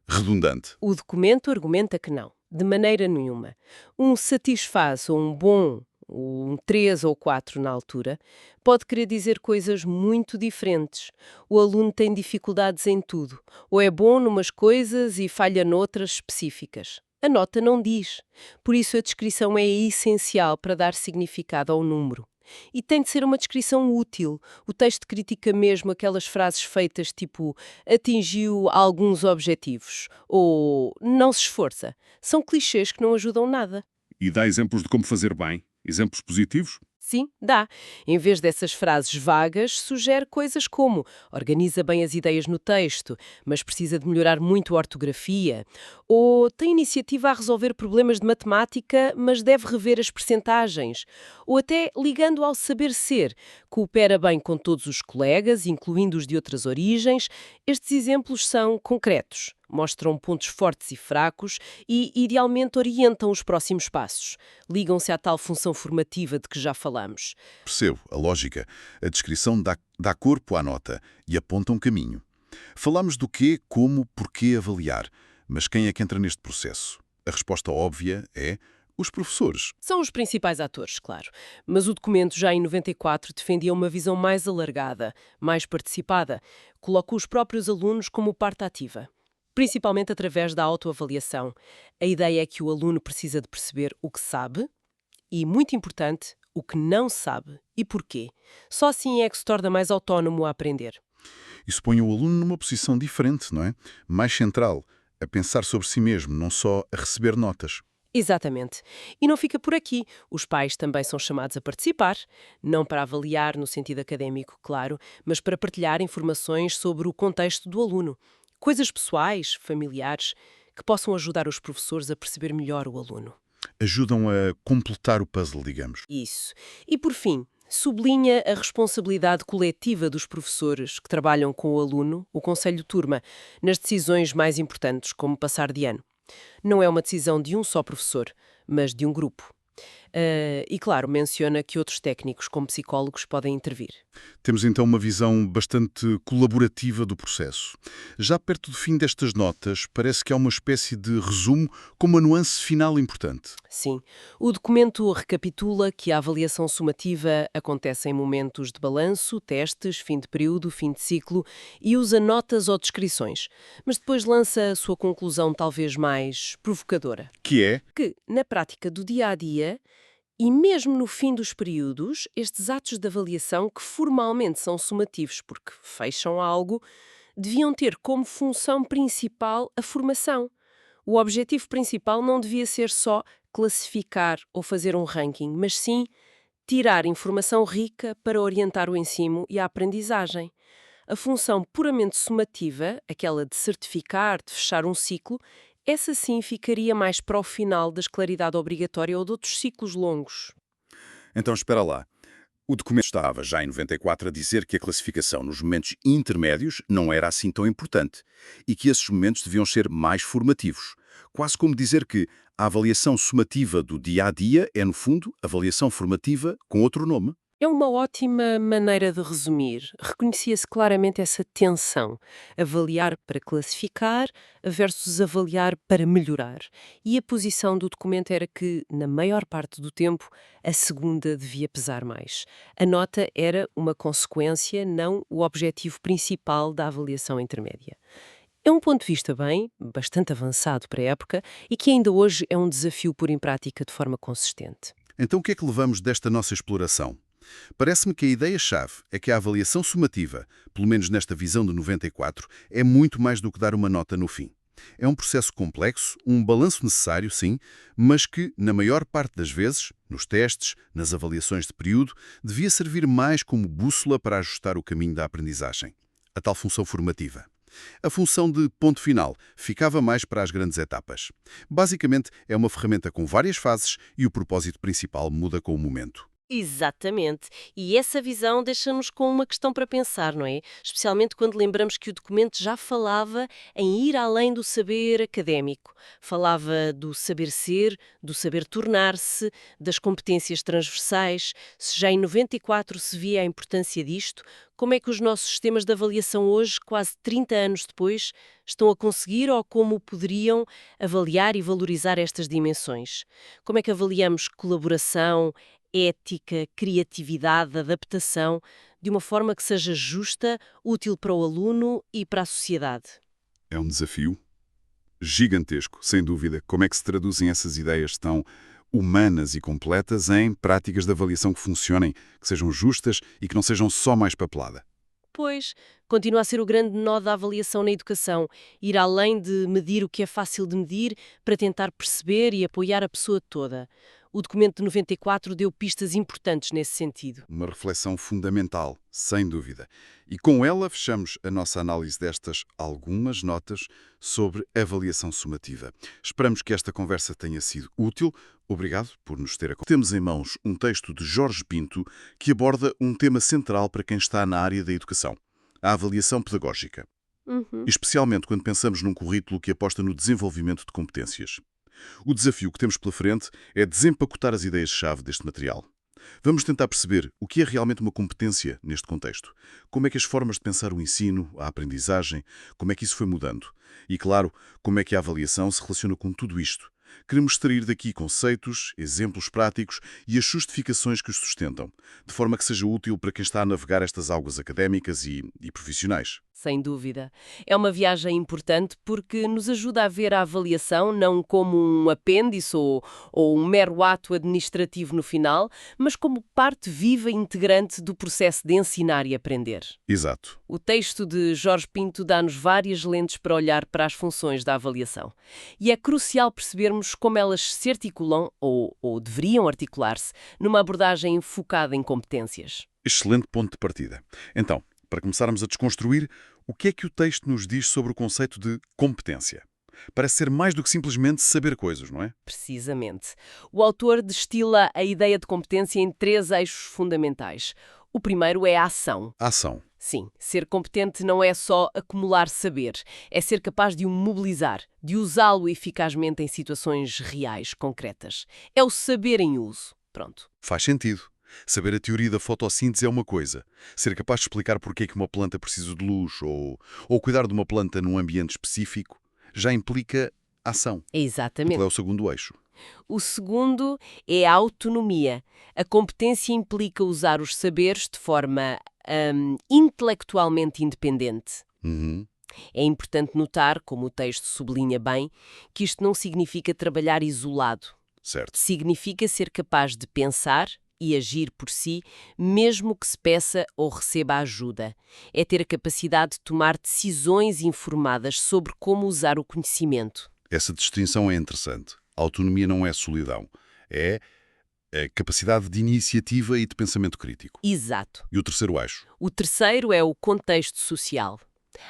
redundante. O documento argumenta que não, de maneira nenhuma. Um satisfaz ou um bom, um 3 ou 4 na altura, pode querer dizer coisas muito diferentes. O aluno tem dificuldades em tudo, ou é bom numas coisas e falha noutras específicas. A nota não diz. Por isso a descrição é essencial para dar significado ao número. E tem de ser uma descrição útil. O texto critica mesmo aquelas frases feitas tipo atingiu alguns objetivos ou não se esforça. São clichês que não ajudam nada. E dá exemplos de como fazer bem? Exemplos positivos? Sim, dá. Em vez dessas frases vagas, sugere coisas como organiza bem as ideias no texto, mas precisa de melhorar muito a ortografia, ou tem iniciativa a resolver problemas de matemática, mas deve rever as percentagens, ou até ligando ao saber ser, coopera bem com todos os colegas, incluindo os de outras origens. Estes exemplos são concretos. Mostram pontos fortes e fracos e, idealmente, orientam os próximos passos. Ligam-se à tal função formativa de que já falamos. Percebo a lógica. A descrição dá corpo à nota e aponta um caminho. Falamos do quê, como, porquê avaliar. Mas quem é que entra neste processo? A resposta óbvia é os professores. São os principais atores, claro. Mas o documento, já em 94, defendia uma visão mais alargada, mais participada. Colocou os próprios alunos como parte ativa. Principalmente através da autoavaliação. A ideia é que o aluno precisa de perceber o que sabe e, muito importante, o que não sabe e porquê. Só assim é que se torna mais autónomo a aprender. Isso põe o aluno numa posição diferente, não é? Mais central, a pensar sobre si mesmo, não só a receber notas. Exatamente. E não fica por aqui. Os pais também são chamados a participar, não para avaliar no sentido académico, claro, mas para partilhar informações sobre o contexto do aluno. Coisas pessoais, familiares, que possam ajudar os professores a perceber melhor o aluno. Ajudam a completar o puzzle, digamos. Isso. E, por fim, sublinha a responsabilidade coletiva dos professores que trabalham com o aluno, o conselho de turma, nas decisões mais importantes, como passar de ano. Não é uma decisão de um só professor, mas de um grupo. E, claro, menciona que outros técnicos, como psicólogos, podem intervir. Temos então uma visão bastante colaborativa do processo. Já perto do fim destas notas, parece que há uma espécie de resumo com uma nuance final importante. Sim, o documento recapitula que a avaliação sumativa acontece em momentos de balanço, testes, fim de período, fim de ciclo e usa notas ou descrições, mas depois lança a sua conclusão talvez mais provocadora. Que é? Que, na prática do dia a dia, e mesmo no fim dos períodos, estes atos de avaliação, que formalmente são sumativos porque fecham algo, deviam ter como função principal a formação. O objetivo principal não devia ser só classificar ou fazer um ranking, mas sim tirar informação rica para orientar o ensino e a aprendizagem. A função puramente sumativa, aquela de certificar, de fechar um ciclo, essa sim ficaria mais para o final da escolaridade obrigatória ou de outros ciclos longos. Então, espera lá. O documento estava, já em 94, a dizer que a classificação nos momentos intermédios não era assim tão importante e que esses momentos deviam ser mais formativos. Quase como dizer que a avaliação sumativa do dia-a-dia é, no fundo, avaliação formativa com outro nome. É uma ótima maneira de resumir. Reconhecia-se claramente essa tensão. Avaliar para classificar versus avaliar para melhorar. E a posição do documento era que, na maior parte do tempo, a segunda devia pesar mais. A nota era uma consequência, não o objetivo principal da avaliação intermédia. É um ponto de vista bastante avançado para a época e que ainda hoje é um desafio pôr em prática de forma consistente. Então, o que é que levamos desta nossa exploração? Parece-me que a ideia-chave é que a avaliação sumativa, pelo menos nesta visão de 94, é muito mais do que dar uma nota no fim. É um processo complexo, um balanço necessário, sim, mas que, na maior parte das vezes, nos testes, nas avaliações de período, devia servir mais como bússola para ajustar o caminho da aprendizagem. A tal função formativa. A função de ponto final ficava mais para as grandes etapas. Basicamente, é uma ferramenta com várias fases e o propósito principal muda com o momento. Exatamente. E essa visão deixa-nos com uma questão para pensar, não é? Especialmente quando lembramos que o documento já falava em ir além do saber académico. Falava do saber ser, do saber tornar-se, das competências transversais. Se já em 94 se via a importância disto, como é que os nossos sistemas de avaliação hoje, quase 30 anos depois, estão a conseguir ou como poderiam avaliar e valorizar estas dimensões? Como é que avaliamos colaboração, ética, criatividade, adaptação, de uma forma que seja justa, útil para o aluno e para a sociedade? É um desafio gigantesco, sem dúvida. Como é que se traduzem essas ideias tão humanas e completas em práticas de avaliação que funcionem, que sejam justas e que não sejam só mais papelada? Pois, continua a ser o grande nó da avaliação na educação, ir além de medir o que é fácil de medir para tentar perceber e apoiar a pessoa toda. O documento de 94 deu pistas importantes nesse sentido. Uma reflexão fundamental, sem dúvida. E com ela fechamos a nossa análise destas algumas notas sobre avaliação sumativa. Esperamos que esta conversa tenha sido útil. Obrigado por nos ter acompanhado. Temos em mãos um texto de Jorge Pinto que aborda um tema central para quem está na área da educação: a avaliação pedagógica. Especialmente quando pensamos num currículo que aposta no desenvolvimento de competências. O desafio que temos pela frente é desempacotar as ideias-chave deste material. Vamos tentar perceber o que é realmente uma competência neste contexto. Como é que as formas de pensar o ensino, a aprendizagem, como é que isso foi mudando? E, claro, como é que a avaliação se relaciona com tudo isto? Queremos extrair daqui conceitos, exemplos práticos e as justificações que os sustentam, de forma que seja útil para quem está a navegar estas águas académicas e profissionais. Sem dúvida. É uma viagem importante porque nos ajuda a ver a avaliação não como um apêndice ou um mero ato administrativo no final, mas como parte viva e integrante do processo de ensinar e aprender. Exato. O texto de Jorge Pinto dá-nos várias lentes para olhar para as funções da avaliação. E é crucial percebermos como elas se articulam, ou deveriam articular-se, numa abordagem focada em competências. Excelente ponto de partida. Então, para começarmos a desconstruir, o que é que o texto nos diz sobre o conceito de competência? Parece ser mais do que simplesmente saber coisas, não é? Precisamente. O autor destila a ideia de competência em 3 eixos fundamentais. O primeiro é a ação. A ação. Sim, ser competente não é só acumular saber, é ser capaz de o mobilizar, de usá-lo eficazmente em situações reais, concretas. É o saber em uso. Pronto. Faz sentido. Saber a teoria da fotossíntese é uma coisa. Ser capaz de explicar porque é que uma planta precisa de luz ou cuidar de uma planta num ambiente específico já implica ação. Exatamente. Qual é o segundo eixo? O segundo é a autonomia. A competência implica usar os saberes de forma intelectualmente independente. É importante notar, como o texto sublinha bem, que isto não significa trabalhar isolado. Certo. Significa ser capaz de pensar e agir por si, mesmo que se peça ou receba ajuda. É ter a capacidade de tomar decisões informadas sobre como usar o conhecimento. Essa distinção é interessante. A autonomia não é solidão. É A capacidade de iniciativa e de pensamento crítico. Exato. E o terceiro eixo? O terceiro é o contexto social.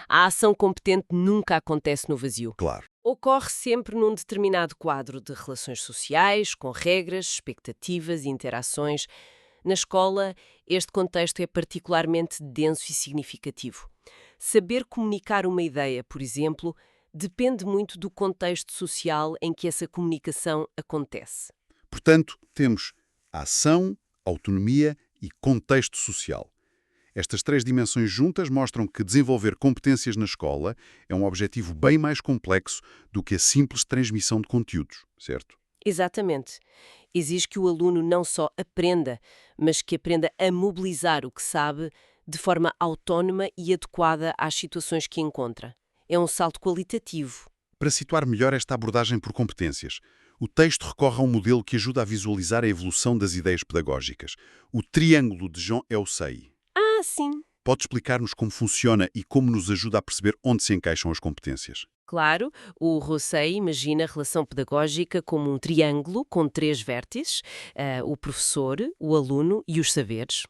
A ação competente nunca acontece no vazio. Claro. Ocorre sempre num determinado quadro de relações sociais, com regras, expectativas e interações. Na escola, este contexto é particularmente denso e significativo. Saber comunicar uma ideia, por exemplo, depende muito do contexto social em que essa comunicação acontece. Portanto, temos ação, autonomia e contexto social. Estas três dimensões juntas mostram que desenvolver competências na escola é um objetivo bem mais complexo do que a simples transmissão de conteúdos, certo? Exatamente. Exige que o aluno não só aprenda, mas que aprenda a mobilizar o que sabe de forma autónoma e adequada às situações que encontra. É um salto qualitativo. Para situar melhor esta abordagem por competências, o texto recorre a um modelo que ajuda a visualizar a evolução das ideias pedagógicas, o triângulo de Jean Eusei. Ah, sim. Pode explicar-nos como funciona e como nos ajuda a perceber onde se encaixam as competências? Claro, o Rousseau imagina a relação pedagógica como um triângulo com 3 vértices, o professor, o aluno e os saberes.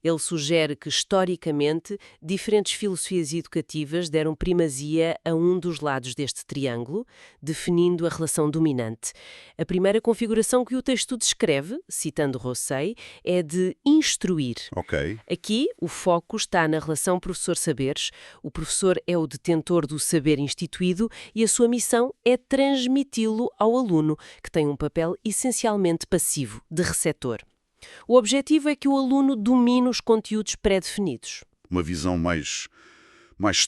Ele sugere que, historicamente, diferentes filosofias educativas deram primazia a um dos lados deste triângulo, definindo a relação dominante. A primeira configuração que o texto descreve, citando Rousseau, é de instruir. Ok. Aqui, o foco está na relação professor-saberes. O professor é o detentor do saber instituído e a sua missão é transmiti-lo ao aluno, que tem um papel essencialmente passivo, de receptor. O objetivo é que o aluno domine os conteúdos pré-definidos. Uma visão mais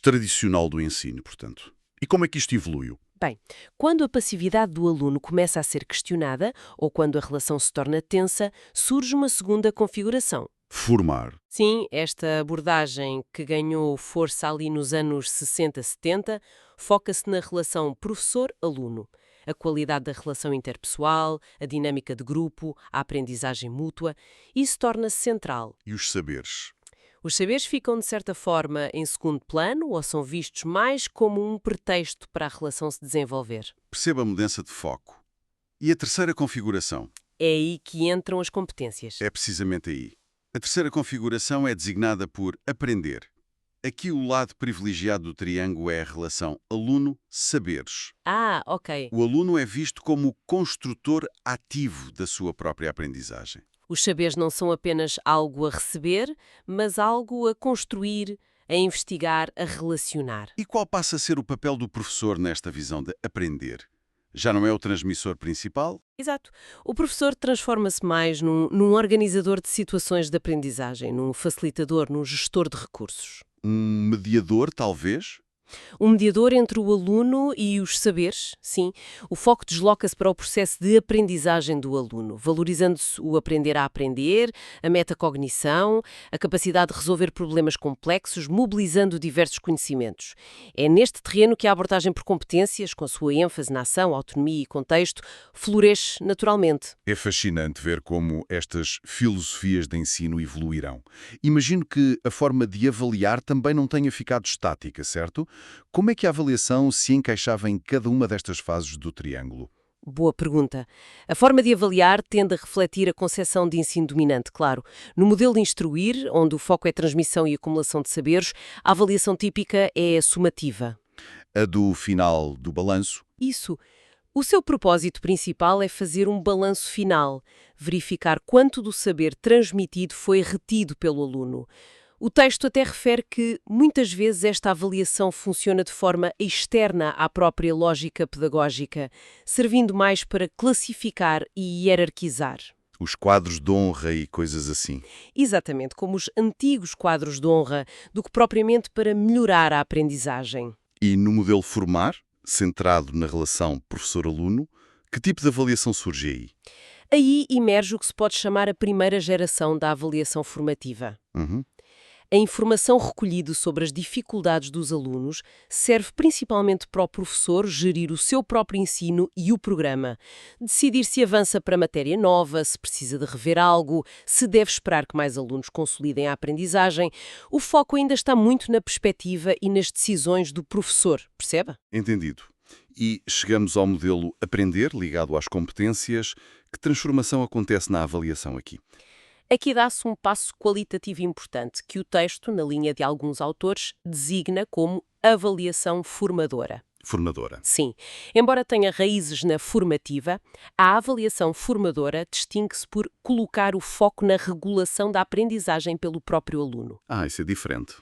tradicional do ensino, portanto. E como é que isto evoluiu? Bem, quando a passividade do aluno começa a ser questionada, ou quando a relação se torna tensa, surge uma segunda configuração. Formar. Sim, esta abordagem, que ganhou força ali nos anos 60, 70, foca-se na relação professor-aluno. A qualidade da relação interpessoal, a dinâmica de grupo, a aprendizagem mútua, isso torna-se central. E os saberes? Os saberes ficam, de certa forma, em segundo plano ou são vistos mais como um pretexto para a relação se desenvolver. Perceba a mudança de foco. E a terceira configuração? É aí que entram as competências. É precisamente aí. A terceira configuração é designada por aprender. Aqui o lado privilegiado do triângulo é a relação aluno-saberes. Ah, ok. O aluno é visto como o construtor ativo da sua própria aprendizagem. Os saberes não são apenas algo a receber, mas algo a construir, a investigar, a relacionar. E qual passa a ser o papel do professor nesta visão de aprender? Já não é o transmissor principal? Exato. O professor transforma-se mais num organizador de situações de aprendizagem, num facilitador, num gestor de recursos. Um mediador, talvez? Um mediador entre o aluno e os saberes, sim. O foco desloca-se para o processo de aprendizagem do aluno, valorizando-se o aprender a aprender, a metacognição, a capacidade de resolver problemas complexos, mobilizando diversos conhecimentos. É neste terreno que a abordagem por competências, com a sua ênfase na ação, autonomia e contexto, floresce naturalmente. É fascinante ver como estas filosofias de ensino evoluirão. Imagino que a forma de avaliar também não tenha ficado estática, certo? Como é que a avaliação se encaixava em cada uma destas fases do triângulo? Boa pergunta. A forma de avaliar tende a refletir a concepção de ensino dominante, claro. No modelo de instruir, onde o foco é transmissão e acumulação de saberes, a avaliação típica é sumativa. A do final do balanço? Isso. O seu propósito principal é fazer um balanço final, verificar quanto do saber transmitido foi retido pelo aluno. O texto até refere que, muitas vezes, esta avaliação funciona de forma externa à própria lógica pedagógica, servindo mais para classificar e hierarquizar. Os quadros de honra e coisas assim. Exatamente, como os antigos quadros de honra, do que propriamente para melhorar a aprendizagem. E no modelo formar, centrado na relação professor-aluno, que tipo de avaliação surge aí? Aí emerge o que se pode chamar a primeira geração da avaliação formativa. A informação recolhida sobre as dificuldades dos alunos serve principalmente para o professor gerir o seu próprio ensino e o programa. Decidir se avança para matéria nova, se precisa de rever algo, se deve esperar que mais alunos consolidem a aprendizagem. O foco ainda está muito na perspectiva e nas decisões do professor, percebe? Entendido. E chegamos ao modelo aprender, ligado às competências, Que transformação acontece na avaliação aqui? Aqui dá-se um passo qualitativo importante que o texto, na linha de alguns autores, designa como avaliação formadora. Formadora. Sim, embora tenha raízes na formativa, a avaliação formadora distingue-se por colocar o foco na regulação da aprendizagem pelo próprio aluno. Isso é diferente.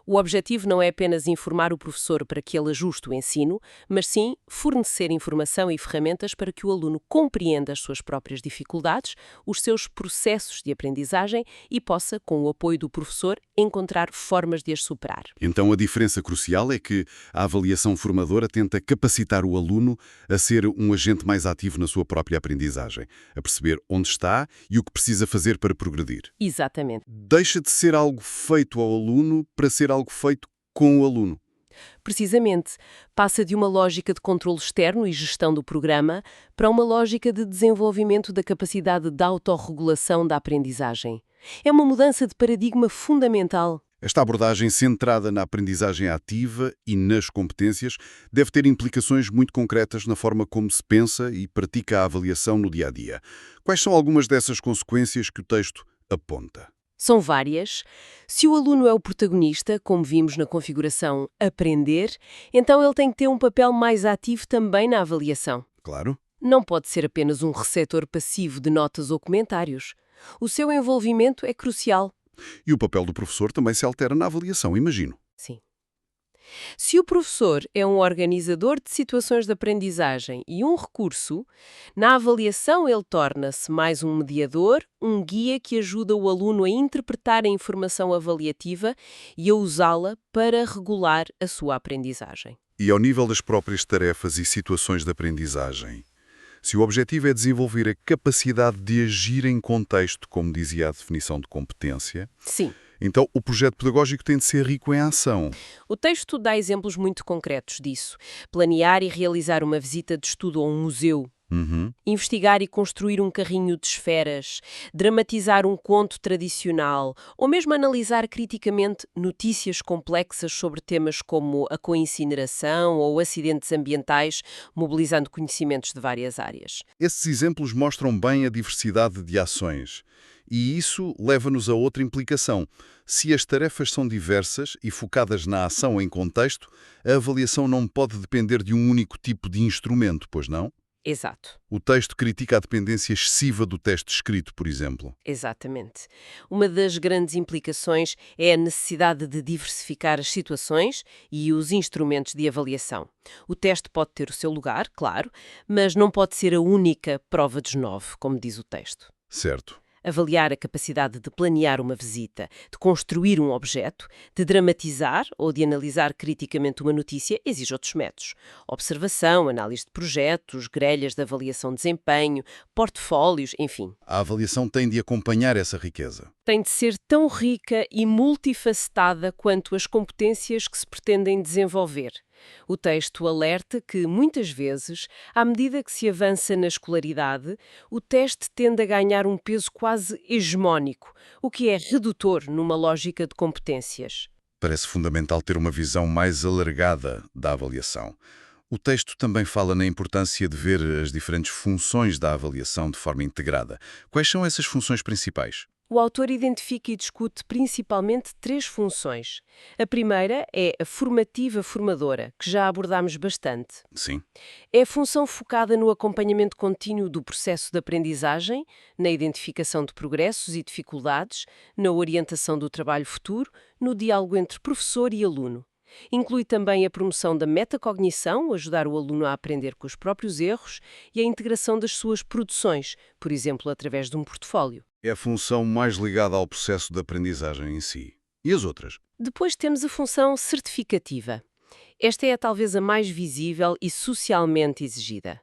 O objetivo não é apenas informar o professor para que ele ajuste o ensino, mas sim fornecer informação e ferramentas para que o aluno compreenda as suas próprias dificuldades, os seus processos de aprendizagem e possa, com o apoio do professor, encontrar formas de as superar. Então a diferença crucial é que a avaliação formadora tenta capacitar o aluno a ser um agente mais ativo na sua própria aprendizagem, a perceber onde está e o que precisa fazer para progredir. Exatamente. Deixa de ser algo feito ao aluno para ser algo feito com o aluno. Precisamente, passa de uma lógica de controle externo e gestão do programa para uma lógica de desenvolvimento da capacidade de autorregulação da aprendizagem. É uma mudança de paradigma fundamental. Esta abordagem centrada na aprendizagem ativa e nas competências deve ter implicações muito concretas na forma como se pensa e pratica a avaliação no dia-a-dia. Quais são algumas dessas consequências que o texto aponta? São várias. Se o aluno é o protagonista, como vimos na configuração aprender, então ele tem que ter um papel mais ativo também na avaliação. Claro. Não pode ser apenas um receptor passivo de notas ou comentários. O seu envolvimento é crucial. E o papel do professor também se altera na avaliação, imagino. Sim. Se o professor é um organizador de situações de aprendizagem e um recurso, na avaliação ele torna-se mais um mediador, um guia que ajuda o aluno a interpretar a informação avaliativa e a usá-la para regular a sua aprendizagem. E ao nível das próprias tarefas e situações de aprendizagem, se o objetivo é desenvolver a capacidade de agir em contexto, como dizia a definição de competência, Sim. então o projeto pedagógico tem de ser rico em ação. O texto dá exemplos muito concretos disso. Planear e realizar uma visita de estudo a um museu. Investigar e construir um carrinho de esferas, dramatizar um conto tradicional ou mesmo analisar criticamente notícias complexas sobre temas como a coincineração ou acidentes ambientais, mobilizando conhecimentos de várias áreas. Esses exemplos mostram bem a diversidade de ações. E isso leva-nos a outra implicação. Se as tarefas são diversas e focadas na ação em contexto, a avaliação não pode depender de um único tipo de instrumento, pois não? Exato. O texto critica a dependência excessiva do texto escrito, por exemplo. Exatamente. Uma das grandes implicações é a necessidade de diversificar as situações e os instrumentos de avaliação. O teste pode ter o seu lugar, claro, mas não pode ser a única prova dos 9, como diz o texto. Certo. Avaliar a capacidade de planear uma visita, de construir um objeto, de dramatizar ou de analisar criticamente uma notícia exige outros métodos. Observação, análise de projetos, grelhas de avaliação de desempenho, portfólios, enfim. A avaliação tem de acompanhar essa riqueza. Tem de ser tão rica e multifacetada quanto as competências que se pretendem desenvolver. O texto alerta que, muitas vezes, à medida que se avança na escolaridade, o teste tende a ganhar um peso quase hegemónico, o que é redutor numa lógica de competências. Parece fundamental ter uma visão mais alargada da avaliação. O texto também fala na importância de ver as diferentes funções da avaliação de forma integrada. Quais são essas funções principais? O autor identifica e discute principalmente 3 funções. A primeira é a formativa formadora, que já abordámos bastante. Sim. É a função focada no acompanhamento contínuo do processo de aprendizagem, na identificação de progressos e dificuldades, na orientação do trabalho futuro, no diálogo entre professor e aluno. Inclui também a promoção da metacognição, ajudar o aluno a aprender com os próprios erros, e a integração das suas produções, por exemplo, através de um portfólio. É a função mais ligada ao processo de aprendizagem em si. E as outras? Depois temos a função certificativa. Esta é talvez a mais visível e socialmente exigida.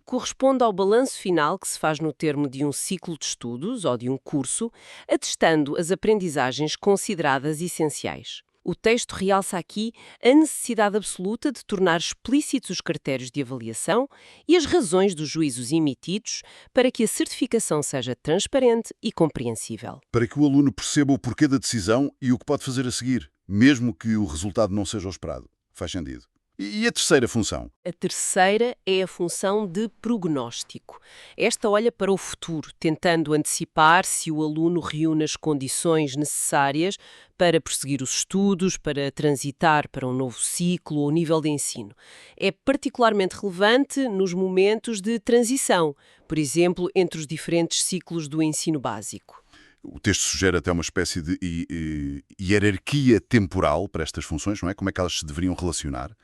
Corresponde ao balanço final que se faz no termo de um ciclo de estudos ou de um curso, atestando as aprendizagens consideradas essenciais. O texto realça aqui a necessidade absoluta de tornar explícitos os critérios de avaliação e as razões dos juízos emitidos para que a certificação seja transparente e compreensível. Para que o aluno perceba o porquê da decisão e o que pode fazer a seguir, mesmo que o resultado não seja o esperado. Faz sentido. E a terceira função? A terceira é a função de prognóstico. Esta olha para o futuro, tentando antecipar se o aluno reúne as condições necessárias para prosseguir os estudos, para transitar para um novo ciclo ou nível de ensino. É particularmente relevante nos momentos de transição, por exemplo, entre os diferentes ciclos do ensino básico. O texto sugere até uma espécie de hierarquia temporal para estas funções, não é? Como é que elas se deveriam relacionar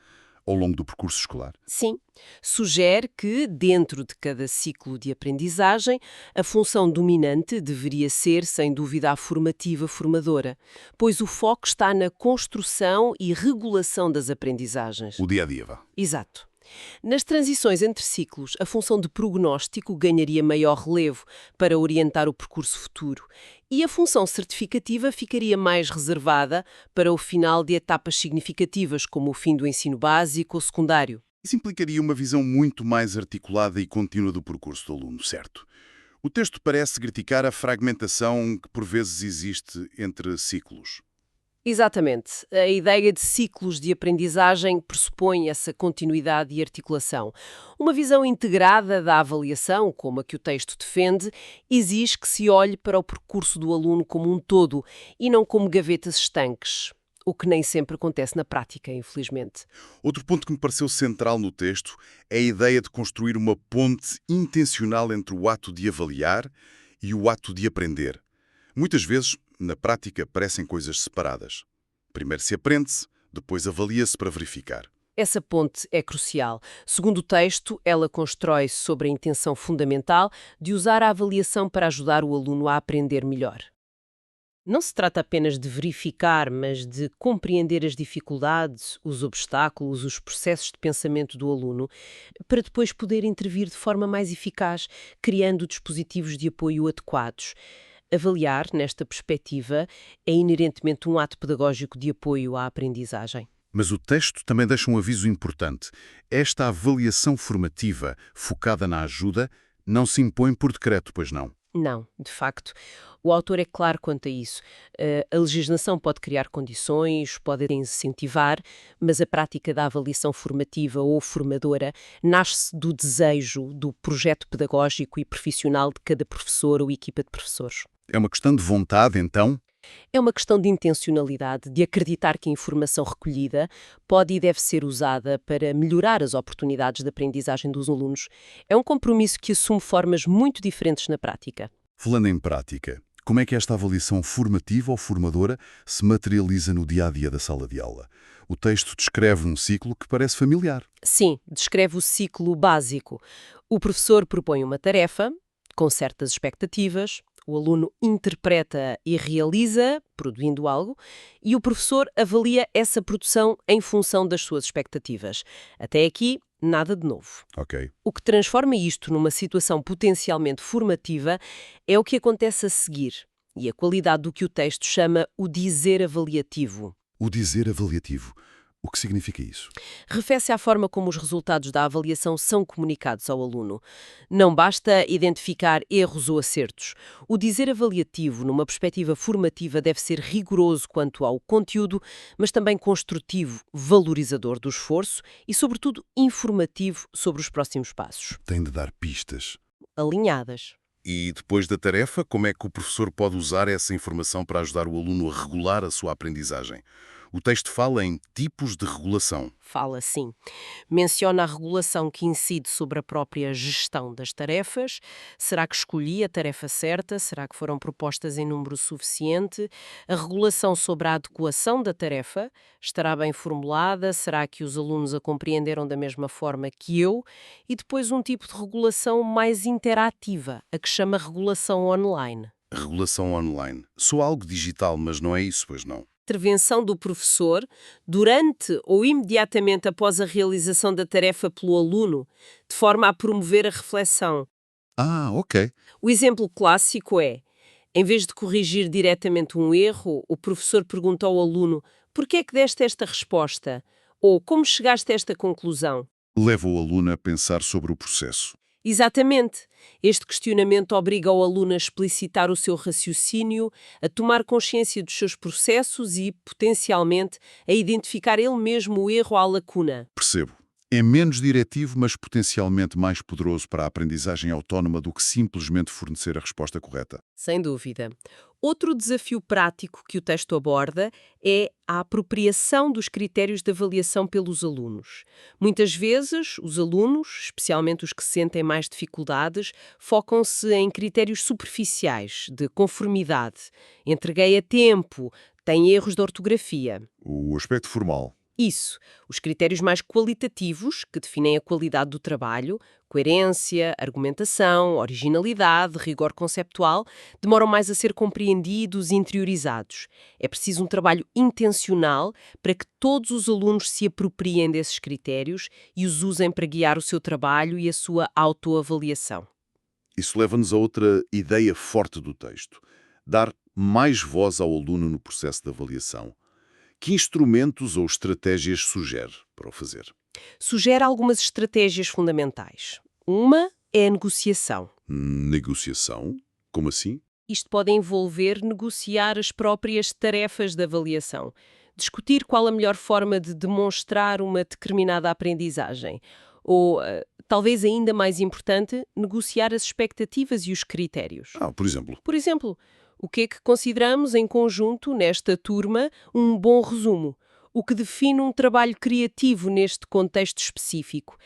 ao longo do percurso escolar? Sim, sugere que, dentro de cada ciclo de aprendizagem, a função dominante deveria ser, sem dúvida, a formativa formadora, pois o foco está na construção e regulação das aprendizagens. O dia-a-dia, vá. Exato. Nas transições entre ciclos, a função de prognóstico ganharia maior relevo para orientar o percurso futuro e a função certificativa ficaria mais reservada para o final de etapas significativas, como o fim do ensino básico ou secundário. Isso implicaria uma visão muito mais articulada e contínua do percurso do aluno, certo? O texto parece criticar a fragmentação que por vezes existe entre ciclos. Exatamente. A ideia de ciclos de aprendizagem pressupõe essa continuidade e articulação. Uma visão integrada da avaliação, como a que o texto defende, exige que se olhe para o percurso do aluno como um todo e não como gavetas estanques, o que nem sempre acontece na prática, infelizmente. Outro ponto que me pareceu central no texto é a ideia de construir uma ponte intencional entre o ato de avaliar e o ato de aprender. Muitas vezes, na prática, parecem coisas separadas. Primeiro se aprende-se, depois avalia-se para verificar. Essa ponte é crucial. Segundo o texto, ela constrói-se sobre a intenção fundamental de usar a avaliação para ajudar o aluno a aprender melhor. Não se trata apenas de verificar, mas de compreender as dificuldades, os obstáculos, os processos de pensamento do aluno, para depois poder intervir de forma mais eficaz, criando dispositivos de apoio adequados. Avaliar, nesta perspectiva, é inerentemente um ato pedagógico de apoio à aprendizagem. Mas o texto também deixa um aviso importante. Esta avaliação formativa, focada na ajuda, não se impõe por decreto, pois não? Não, de facto. O autor é claro quanto a isso. A legislação pode criar condições, pode incentivar, mas a prática da avaliação formativa ou formadora nasce do desejo, do projeto pedagógico e profissional de cada professor ou equipa de professores. É uma questão de vontade, então? É uma questão de intencionalidade, de acreditar que a informação recolhida pode e deve ser usada para melhorar as oportunidades de aprendizagem dos alunos. É um compromisso que assume formas muito diferentes na prática. Falando em prática, como é que esta avaliação formativa ou formadora se materializa no dia-a-dia da sala de aula? O texto descreve um ciclo que parece familiar. Sim, descreve o ciclo básico. O professor propõe uma tarefa, com certas expectativas, o aluno interpreta e realiza, produzindo algo, e o professor avalia essa produção em função das suas expectativas. Até aqui, nada de novo. Ok. O que transforma isto numa situação potencialmente formativa é o que acontece a seguir, e a qualidade do que o texto chama o dizer avaliativo. O dizer avaliativo. O que significa isso? Refere-se à forma como os resultados da avaliação são comunicados ao aluno. Não basta identificar erros ou acertos. O dizer avaliativo, numa perspectiva formativa, deve ser rigoroso quanto ao conteúdo, mas também construtivo, valorizador do esforço e, sobretudo, informativo sobre os próximos passos. Tem de dar pistas. Alinhadas. E depois da tarefa, como é que o professor pode usar essa informação para ajudar o aluno a regular a sua aprendizagem? O texto fala em tipos de regulação. Fala sim. Menciona a regulação que incide sobre a própria gestão das tarefas. Será que escolhi a tarefa certa? Será que foram propostas em número suficiente? A regulação sobre a adequação da tarefa estará bem formulada? Será que os alunos a compreenderam da mesma forma que eu? E depois um tipo de regulação mais interativa, a que chama regulação online. Regulação online. Soa algo digital, mas não é isso, pois não? Intervenção do professor durante ou imediatamente após a realização da tarefa pelo aluno, de forma a promover a reflexão. Ah, ok. O exemplo clássico é, em vez de corrigir diretamente um erro, o professor pergunta ao aluno: "Por que é que deste esta resposta?" Ou "Como chegaste a esta conclusão?" Leva o aluno a pensar sobre o processo. Exatamente. Este questionamento obriga o aluno a explicitar o seu raciocínio, a tomar consciência dos seus processos e, potencialmente, a identificar ele mesmo o erro à lacuna. Percebo. É menos diretivo, mas potencialmente mais poderoso para a aprendizagem autónoma do que simplesmente fornecer a resposta correta. Sem dúvida. Outro desafio prático que o texto aborda é a apropriação dos critérios de avaliação pelos alunos. Muitas vezes, os alunos, especialmente os que sentem mais dificuldades, focam-se em critérios superficiais, de conformidade. Entreguei a tempo, tem erros de ortografia. O aspecto formal. Isso. Os critérios mais qualitativos, que definem a qualidade do trabalho, coerência, argumentação, originalidade, rigor conceptual, demoram mais a ser compreendidos e interiorizados. É preciso um trabalho intencional para que todos os alunos se apropriem desses critérios e os usem para guiar o seu trabalho e a sua autoavaliação. Isso leva-nos a outra ideia forte do texto. Dar mais voz ao aluno no processo de avaliação. Que instrumentos ou estratégias sugere para o fazer? Sugere algumas estratégias fundamentais. Uma é a negociação. Negociação? Como assim? Isto pode envolver negociar as próprias tarefas de avaliação, discutir qual a melhor forma de demonstrar uma determinada aprendizagem, ou, talvez ainda mais importante, negociar as expectativas e os critérios. Por exemplo, Por exemplo, o que é que consideramos em conjunto, nesta turma, um bom resumo? O que define um trabalho criativo neste contexto específico?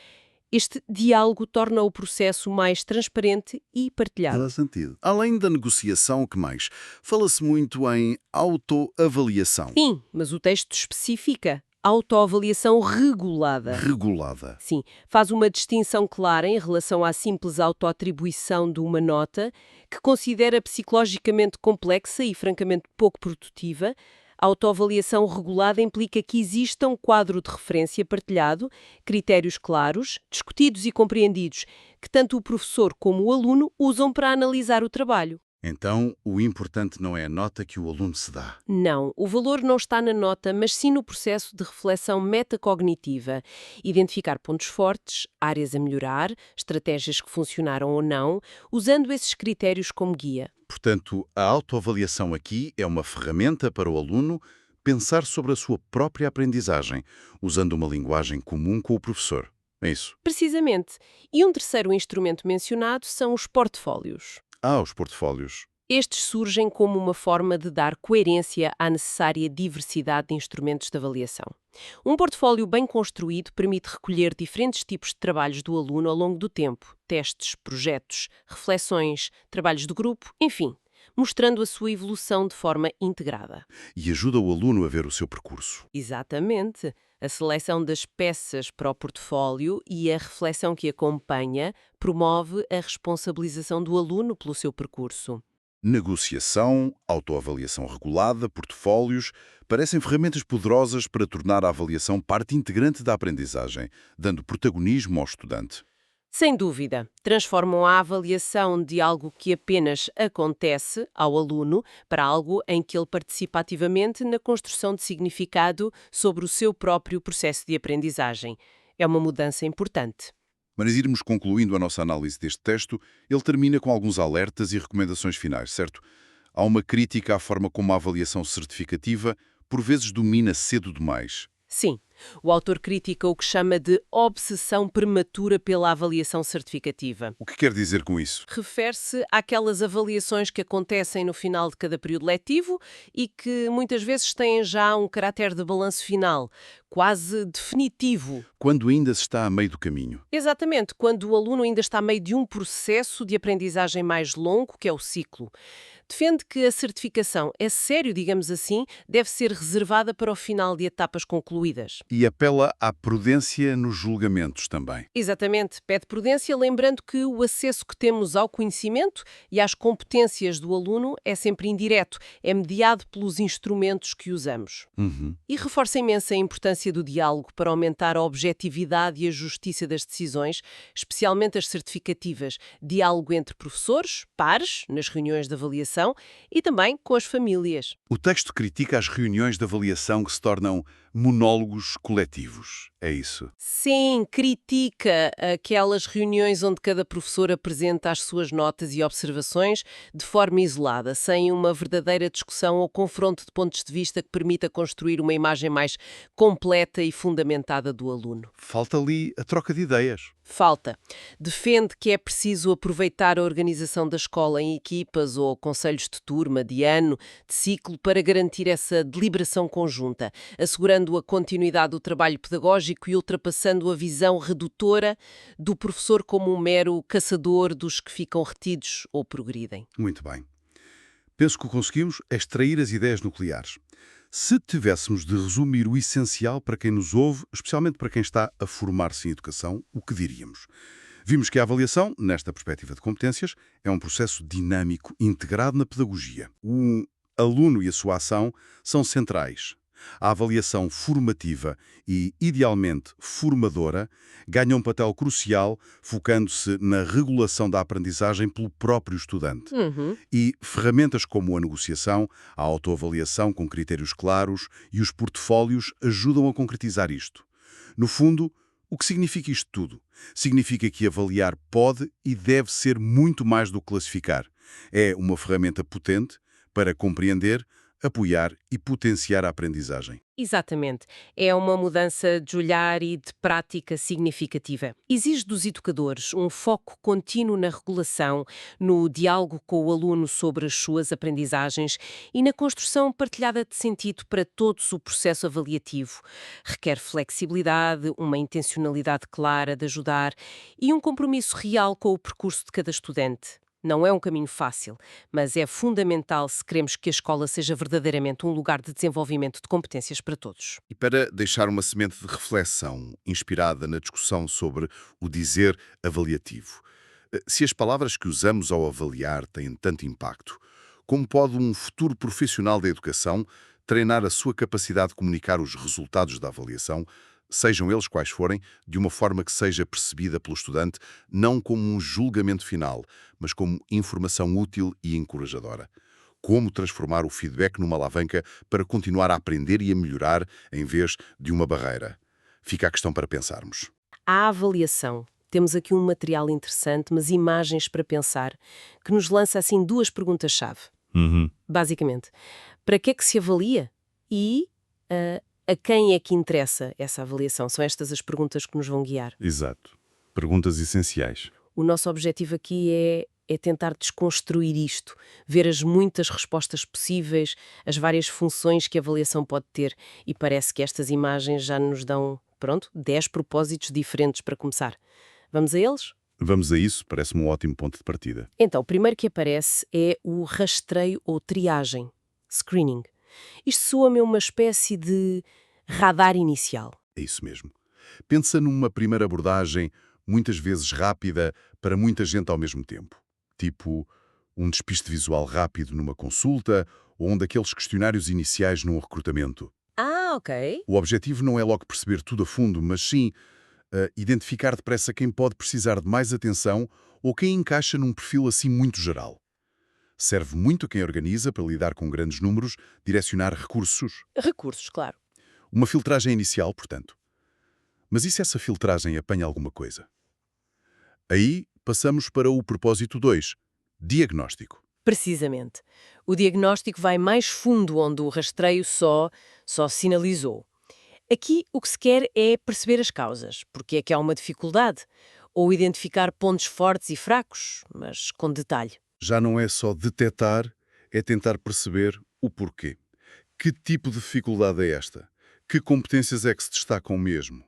Este diálogo torna o processo mais transparente e partilhado. faz sentido. Além da negociação, o que mais? Fala-se muito em autoavaliação. Sim, mas o texto especifica autoavaliação regulada. Regulada. Sim, faz uma distinção clara em relação à simples autoatribuição de uma nota, que considera psicologicamente complexa e francamente pouco produtiva. A autoavaliação regulada implica que exista um quadro de referência partilhado, critérios claros, discutidos e compreendidos, que tanto o professor como o aluno usam para analisar o trabalho. Então, o importante não é a nota que o aluno se dá. Não, o valor não está na nota, mas sim no processo de reflexão metacognitiva. Identificar pontos fortes, áreas a melhorar, estratégias que funcionaram ou não, usando esses critérios como guia. Portanto, a autoavaliação aqui é uma ferramenta para o aluno pensar sobre a sua própria aprendizagem, usando uma linguagem comum com o professor. É isso. Precisamente. E um terceiro instrumento mencionado são os portfólios. Os portfólios. Estes surgem como uma forma de dar coerência à necessária diversidade de instrumentos de avaliação. Um portfólio bem construído permite recolher diferentes tipos de trabalhos do aluno ao longo do tempo, testes, projetos, reflexões, trabalhos de grupo, enfim, mostrando a sua evolução de forma integrada. E ajuda o aluno a ver o seu percurso. Exatamente. A seleção das peças para o portfólio e a reflexão que acompanha promove a responsabilização do aluno pelo seu percurso. Negociação, autoavaliação regulada, portfólios, parecem ferramentas poderosas para tornar a avaliação parte integrante da aprendizagem, dando protagonismo ao estudante. Sem dúvida, transformam a avaliação de algo que apenas acontece ao aluno para algo em que ele participa ativamente na construção de significado sobre o seu próprio processo de aprendizagem. É uma mudança importante. Mas irmos concluindo a nossa análise deste texto, ele termina com alguns alertas e recomendações finais, certo? Há uma crítica à forma como a avaliação certificativa por vezes domina cedo demais. Sim, o autor critica o que chama de obsessão prematura pela avaliação certificativa. O que quer dizer com isso? Refere-se àquelas avaliações que acontecem no final de cada período letivo e que muitas vezes têm já um caráter de balanço final, quase definitivo. Quando ainda se está a meio do caminho. Exatamente, quando o aluno ainda está a meio de um processo de aprendizagem mais longo, que é o ciclo. Defende que a certificação, é sério, digamos assim, deve ser reservada para o final de etapas concluídas. E apela à prudência nos julgamentos também. Exatamente, pede prudência, lembrando que o acesso que temos ao conhecimento e às competências do aluno é sempre indireto, é mediado pelos instrumentos que usamos. E reforça imenso a importância do diálogo para aumentar a objetividade e a justiça das decisões, especialmente as certificativas. Diálogo entre professores, pares, nas reuniões de avaliação e também com as famílias. O texto critica as reuniões de avaliação que se tornam monólogos coletivos, é isso? Sim, critica aquelas reuniões onde cada professor apresenta as suas notas e observações de forma isolada, sem uma verdadeira discussão ou confronto de pontos de vista que permita construir uma imagem mais completa e fundamentada do aluno. Falta ali a troca de ideias. Falta. Defende que é preciso aproveitar a organização da escola em equipas ou conselhos de turma, de ano, de ciclo, para garantir essa deliberação conjunta, assegurando a continuidade do trabalho pedagógico e ultrapassando a visão redutora do professor como um mero caçador dos que ficam retidos ou progridem. Muito bem. Penso que o conseguimos é extrair as ideias nucleares. Se tivéssemos de resumir o essencial para quem nos ouve, especialmente para quem está a formar-se em educação, o que diríamos? Vimos que a avaliação, nesta perspectiva de competências, é um processo dinâmico integrado na pedagogia. O aluno e a sua ação são centrais. A avaliação formativa e, idealmente, formadora ganha um papel crucial, focando-se na regulação da aprendizagem pelo próprio estudante. E ferramentas como a negociação, a autoavaliação com critérios claros e os portfólios ajudam a concretizar isto. No fundo, o que significa isto tudo? Significa que avaliar pode e deve ser muito mais do que classificar. É uma ferramenta potente para compreender, apoiar e potenciar a aprendizagem. Exatamente. É uma mudança de olhar e de prática significativa. Exige dos educadores um foco contínuo na regulação, no diálogo com o aluno sobre as suas aprendizagens e na construção partilhada de sentido para todos o processo avaliativo. Requer flexibilidade, uma intencionalidade clara de ajudar e um compromisso real com o percurso de cada estudante. Não é um caminho fácil, mas é fundamental se queremos que a escola seja verdadeiramente um lugar de desenvolvimento de competências para todos. E para deixar uma semente de reflexão inspirada na discussão sobre o dizer avaliativo, se as palavras que usamos ao avaliar têm tanto impacto, como pode um futuro profissional da educação treinar a sua capacidade de comunicar os resultados da avaliação, sejam eles quais forem, de uma forma que seja percebida pelo estudante não como um julgamento final, mas como informação útil e encorajadora? Como transformar o feedback numa alavanca para continuar a aprender e a melhorar, em vez de uma barreira? Fica a questão para pensarmos. A avaliação. Temos aqui um material interessante, mas imagens para pensar, que nos lança assim duas perguntas-chave. Basicamente, para que é que se avalia? E a quem é que interessa essa avaliação? São estas as perguntas que nos vão guiar. Exato. Perguntas essenciais. O nosso objetivo aqui é tentar desconstruir isto, ver as muitas respostas possíveis, as várias funções que a avaliação pode ter. E parece que estas imagens já nos dão, 10 propósitos diferentes para começar. Vamos a eles? Vamos a isso, parece-me um ótimo ponto de partida. Então, o primeiro que aparece é o rastreio ou triagem, screening. Isto soa-me uma espécie de radar inicial. É isso mesmo. Pensa numa primeira abordagem, muitas vezes rápida, para muita gente ao mesmo tempo. Tipo, um despiste visual rápido numa consulta ou um daqueles questionários iniciais num recrutamento. Ah, ok. O objetivo não é logo perceber tudo a fundo, mas sim identificar depressa quem pode precisar de mais atenção ou quem encaixa num perfil assim muito geral. Serve muito a quem organiza para lidar com grandes números, direcionar recursos. Recursos, claro. Uma filtragem inicial, portanto. Mas e se essa filtragem apanha alguma coisa? Aí passamos para o propósito 2, diagnóstico. Precisamente. O diagnóstico vai mais fundo, onde o rastreio só sinalizou. Aqui o que se quer é perceber as causas, porque é que há uma dificuldade, ou identificar pontos fortes e fracos, mas com detalhe. Já não é só detectar, é tentar perceber o porquê. Que tipo de dificuldade é esta? Que competências é que se destacam mesmo?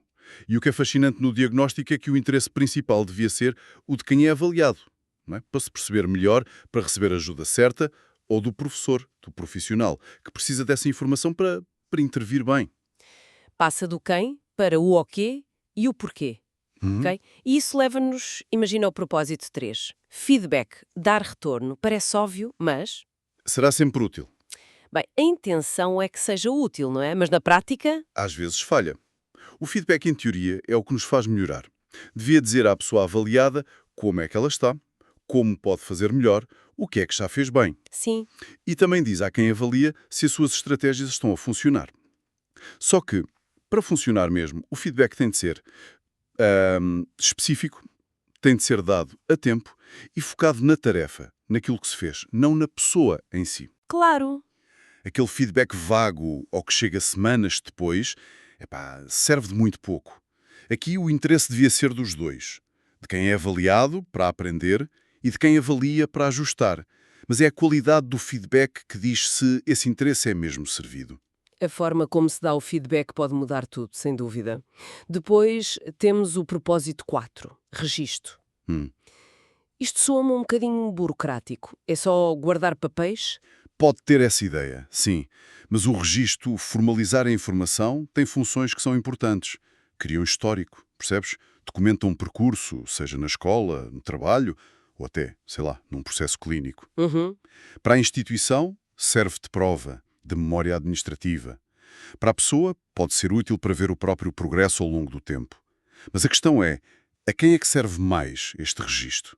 E o que é fascinante no diagnóstico é que o interesse principal devia ser o de quem é avaliado, não é? Para se perceber melhor, para receber a ajuda certa, ou do professor, do profissional, que precisa dessa informação para intervir bem. Passa do quem para o quê e o porquê. Okay? E isso leva-nos, imagina o propósito 3. Feedback, dar retorno, parece óbvio, mas... Será sempre útil. Bem, a intenção é que seja útil, não é? Mas na prática... Às vezes falha. O feedback, em teoria, é o que nos faz melhorar. Devia dizer à pessoa avaliada como é que ela está, como pode fazer melhor, o que é que já fez bem. Sim. E também diz a quem avalia se as suas estratégias estão a funcionar. Só que, Para funcionar mesmo, o feedback tem de ser específico, tem de ser dado a tempo e focado na tarefa, naquilo que se fez, não na pessoa em si. Claro. Aquele feedback vago ou que chega semanas depois, serve de muito pouco. Aqui o interesse devia ser dos dois. De quem é avaliado para aprender e de quem avalia para ajustar. Mas é a qualidade do feedback que diz se esse interesse é mesmo servido. A forma como se dá o feedback pode mudar tudo, sem dúvida. Depois temos o propósito 4, registro. Isto soa-me um bocadinho burocrático. É só guardar papéis? Pode ter essa ideia, sim. Mas o registro, formalizar a informação, tem funções que são importantes. Cria um histórico, percebes? Documenta um percurso, seja na escola, no trabalho, ou até, sei lá, num processo clínico. Para a instituição, serve de prova, de memória administrativa. Para a pessoa, pode ser útil para ver o próprio progresso ao longo do tempo. Mas a questão é, a quem é que serve mais este registro?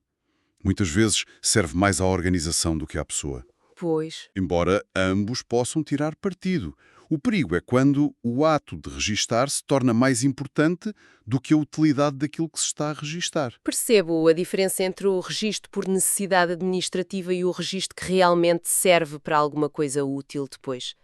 Muitas vezes serve mais à organização do que à pessoa. Pois. Embora ambos possam tirar partido. O perigo é quando o ato de registar se torna mais importante do que a utilidade daquilo que se está a registar. Percebo a diferença entre o registro por necessidade administrativa e o registro que realmente serve para alguma coisa útil depois.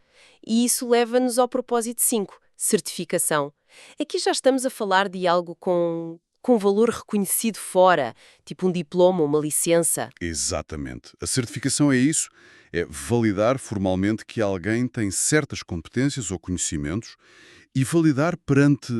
E isso leva-nos ao propósito 5, certificação. Aqui já estamos a falar de algo com valor reconhecido fora, tipo um diploma, uma licença. Exatamente. A certificação é isso, é validar formalmente que alguém tem certas competências ou conhecimentos e validar perante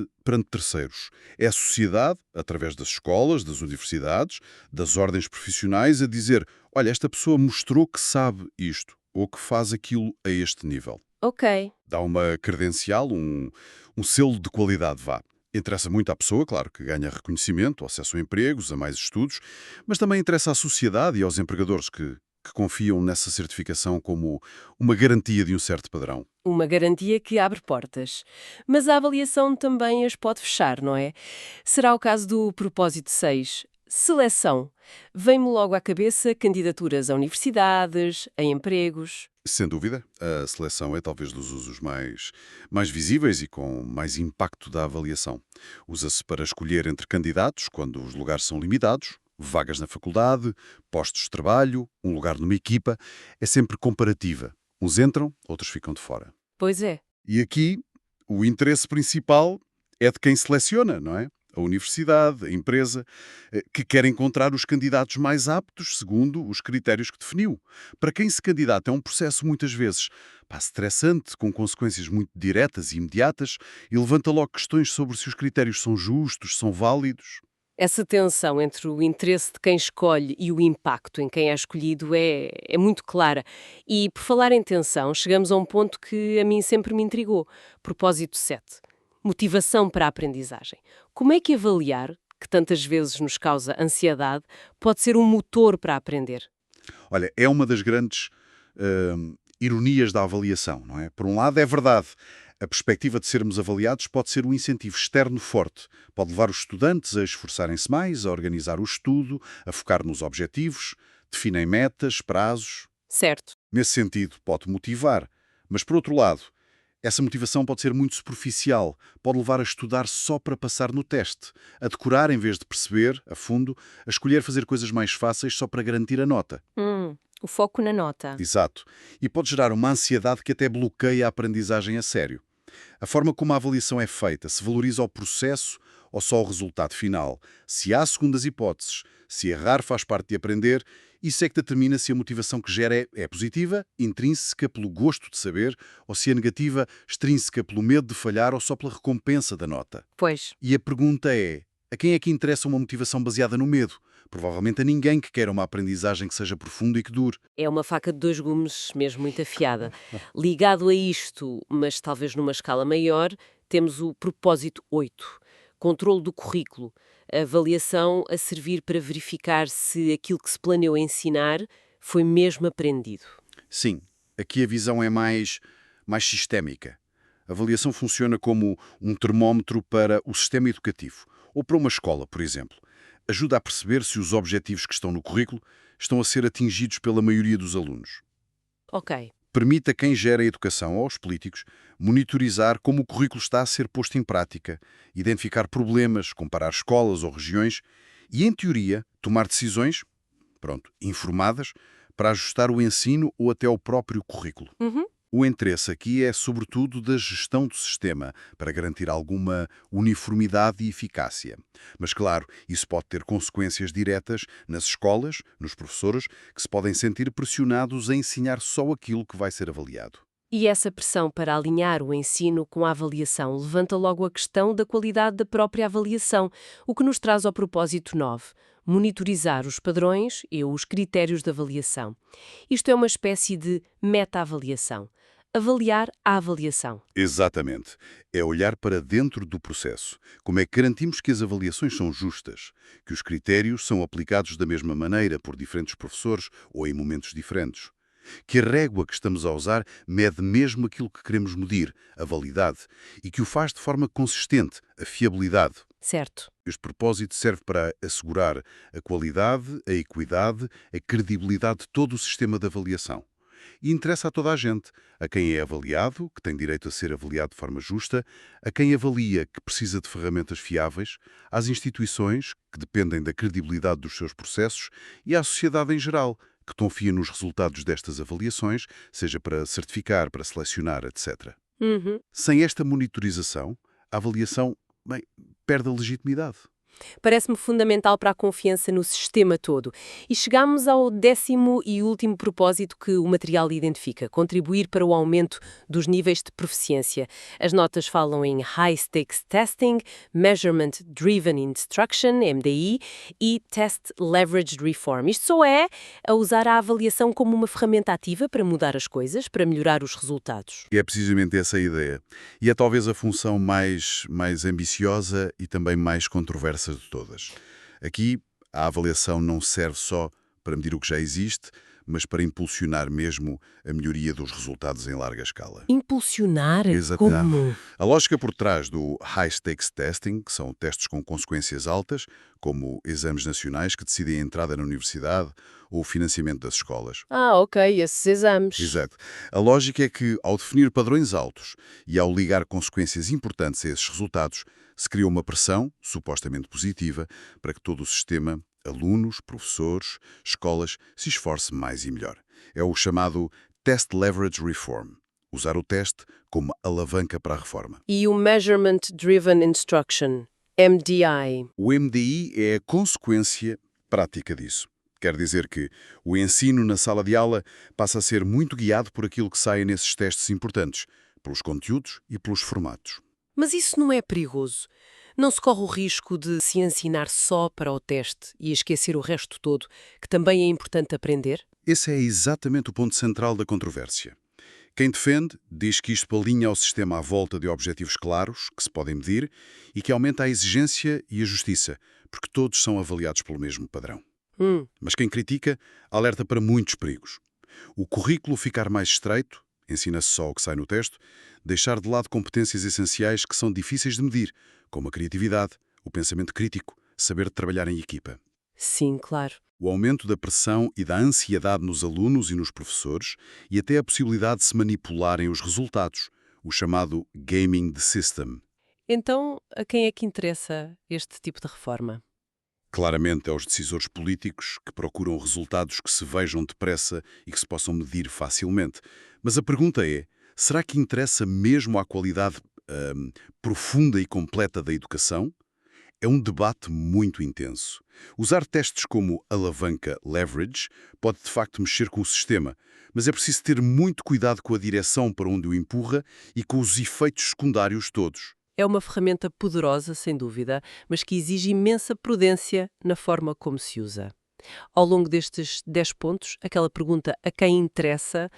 terceiros. É a sociedade, através das escolas, das universidades, das ordens profissionais, a dizer, olha, esta pessoa mostrou que sabe isto ou que faz aquilo a este nível. Ok. Dá uma credencial, um selo de qualidade, vá. Interessa muito à pessoa, claro, que ganha reconhecimento, acesso a empregos, a mais estudos, mas também interessa à sociedade e aos empregadores que confiam nessa certificação como uma garantia de um certo padrão. Uma garantia que abre portas. Mas a avaliação também as pode fechar, não é? Será o caso do propósito 6. Seleção. Vem-me logo à cabeça candidaturas a universidades, a empregos. Sem dúvida, a seleção é talvez dos usos mais visíveis e com mais impacto da avaliação. Usa-se para escolher entre candidatos, quando os lugares são limitados, vagas na faculdade, postos de trabalho, um lugar numa equipa. É sempre comparativa. Uns entram, outros ficam de fora. Pois é. E aqui, o interesse principal é de quem seleciona, não é? A universidade, a empresa, que quer encontrar os candidatos mais aptos segundo os critérios que definiu. Para quem se candidata é um processo muitas vezes estressante, com consequências muito diretas e imediatas, e levanta logo questões sobre se os critérios são justos, são válidos. Essa tensão entre o interesse de quem escolhe e o impacto em quem é escolhido é muito clara. E, por falar em tensão, chegamos a um ponto que a mim sempre me intrigou. Propósito 7. Motivação para a aprendizagem. Como é que avaliar, que tantas vezes nos causa ansiedade, pode ser um motor para aprender? Olha, é uma das grandes ironias da avaliação, não é? Por um lado, é verdade. A perspectiva de sermos avaliados pode ser um incentivo externo forte. Pode levar os estudantes a esforçarem-se mais, a organizar o estudo, a focar nos objetivos, definem metas, prazos. Certo. Nesse sentido, pode motivar. Mas, por outro lado, essa motivação pode ser muito superficial, pode levar a estudar só para passar no teste, a decorar em vez de perceber, a fundo, a escolher fazer coisas mais fáceis só para garantir a nota. O foco na nota. Exato. E pode gerar uma ansiedade que até bloqueia a aprendizagem a sério. A forma como a avaliação é feita, se valoriza o processo ou só o resultado final, se há segundas hipóteses, se errar faz parte de aprender, isso é que determina se a motivação que gera é positiva, intrínseca pelo gosto de saber, ou se é negativa, extrínseca pelo medo de falhar ou só pela recompensa da nota. Pois. E a pergunta é, a quem é que interessa uma motivação baseada no medo? Provavelmente a ninguém que queira uma aprendizagem que seja profunda e que dure. É uma faca de dois gumes, mesmo muito afiada. Ligado a isto, mas talvez numa escala maior, temos o propósito 8. Controlo do currículo. A avaliação a servir para verificar se aquilo que se planeou ensinar foi mesmo aprendido. Sim, aqui a visão é mais sistémica. A avaliação funciona como um termómetro para o sistema educativo, ou para uma escola, por exemplo. Ajuda a perceber se os objetivos que estão no currículo estão a ser atingidos pela maioria dos alunos. Ok. permite a quem gera a educação, aos políticos, monitorizar como o currículo está a ser posto em prática, identificar problemas, comparar escolas ou regiões e, em teoria, tomar decisões, informadas, para ajustar o ensino ou até o próprio currículo. Uhum. O interesse aqui é, sobretudo, da gestão do sistema, para garantir alguma uniformidade e eficácia. Mas, claro, isso pode ter consequências diretas nas escolas, nos professores, que se podem sentir pressionados a ensinar só aquilo que vai ser avaliado. E essa pressão para alinhar o ensino com a avaliação levanta logo a questão da qualidade da própria avaliação, o que nos traz ao propósito 9, monitorizar os padrões e os critérios de avaliação. Isto é uma espécie de meta-avaliação. Avaliar a avaliação. Exatamente. É olhar para dentro do processo. Como é que garantimos que as avaliações são justas, que os critérios são aplicados da mesma maneira por diferentes professores ou em momentos diferentes. Que a régua que estamos a usar mede mesmo aquilo que queremos medir, a validade, e que o faz de forma consistente, a fiabilidade. Certo. Este propósito serve para assegurar a qualidade, a equidade, a credibilidade de todo o sistema de avaliação. E interessa a toda a gente, a quem é avaliado, que tem direito a ser avaliado de forma justa, a quem avalia, que precisa de ferramentas fiáveis, às instituições, que dependem da credibilidade dos seus processos, e à sociedade em geral, que confia nos resultados destas avaliações, seja para certificar, para selecionar, etc. Uhum. Sem esta monitorização, a avaliação, perde a legitimidade. Parece-me fundamental para a confiança no sistema todo. E chegamos ao 10º e último propósito que o material identifica, contribuir para o aumento dos níveis de proficiência. As notas falam em High Stakes Testing, Measurement Driven Instruction, MDI, e Test Leveraged Reform. Isto só é a usar a avaliação como uma ferramenta ativa para mudar as coisas, para melhorar os resultados. E é precisamente essa a ideia. E é talvez a função mais ambiciosa e também mais controversa de todas. Aqui, a avaliação não serve só para medir o que já existe, mas para impulsionar mesmo a melhoria dos resultados em larga escala. Impulsionar? Exatamente. Como? A lógica por trás do High Stakes Testing, que são testes com consequências altas, como exames nacionais que decidem a entrada na universidade ou o financiamento das escolas. Ok, esses exames. Exato. A lógica é que, ao definir padrões altos e ao ligar consequências importantes a esses resultados, se cria uma pressão, supostamente positiva, para que todo o sistema, alunos, professores, escolas, se esforce mais e melhor. É o chamado Test Leverage Reform. Usar o teste como alavanca para a reforma. E o Measurement Driven Instruction, MDI. O MDI é a consequência prática disso. Quer dizer que o ensino na sala de aula passa a ser muito guiado por aquilo que sai nesses testes importantes, pelos conteúdos e pelos formatos. Mas isso não é perigoso? Não se corre o risco de se ensinar só para o teste e esquecer o resto todo, que também é importante aprender? Esse é exatamente o ponto central da controvérsia. Quem defende diz que isto alinha o sistema à volta de objetivos claros, que se podem medir, e que aumenta a exigência e a justiça, porque todos são avaliados pelo mesmo padrão. Mas quem critica alerta para muitos perigos. O currículo ficar mais estreito, ensina-se só o que sai no texto, deixar de lado competências essenciais que são difíceis de medir, como a criatividade, o pensamento crítico, saber trabalhar em equipa. Sim, claro. O aumento da pressão e da ansiedade nos alunos e nos professores e até a possibilidade de se manipularem os resultados, o chamado gaming the system. Então, a quem é que interessa este tipo de reforma? Claramente aos decisores políticos que procuram resultados que se vejam depressa e que se possam medir facilmente. Mas a pergunta é, será que interessa mesmo à qualidade profunda e completa da educação? É um debate muito intenso. Usar testes como alavanca leverage pode de facto mexer com o sistema, mas é preciso ter muito cuidado com a direção para onde o empurra e com os efeitos secundários todos. É uma ferramenta poderosa, sem dúvida, mas que exige imensa prudência na forma como se usa. Ao longo destes 10 pontos, aquela pergunta a quem interessa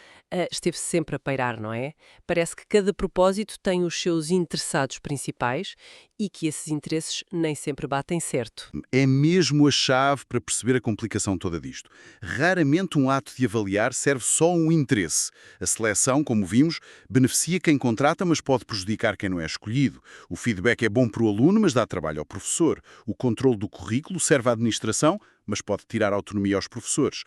esteve sempre a pairar, não é? Parece que cada propósito tem os seus interessados principais e que esses interesses nem sempre batem certo. É mesmo a chave para perceber a complicação toda disto. Raramente um ato de avaliar serve só a um interesse. A seleção, como vimos, beneficia quem contrata, mas pode prejudicar quem não é escolhido. O feedback é bom para o aluno, mas dá trabalho ao professor. O controle do currículo serve à administração, mas pode tirar autonomia aos professores.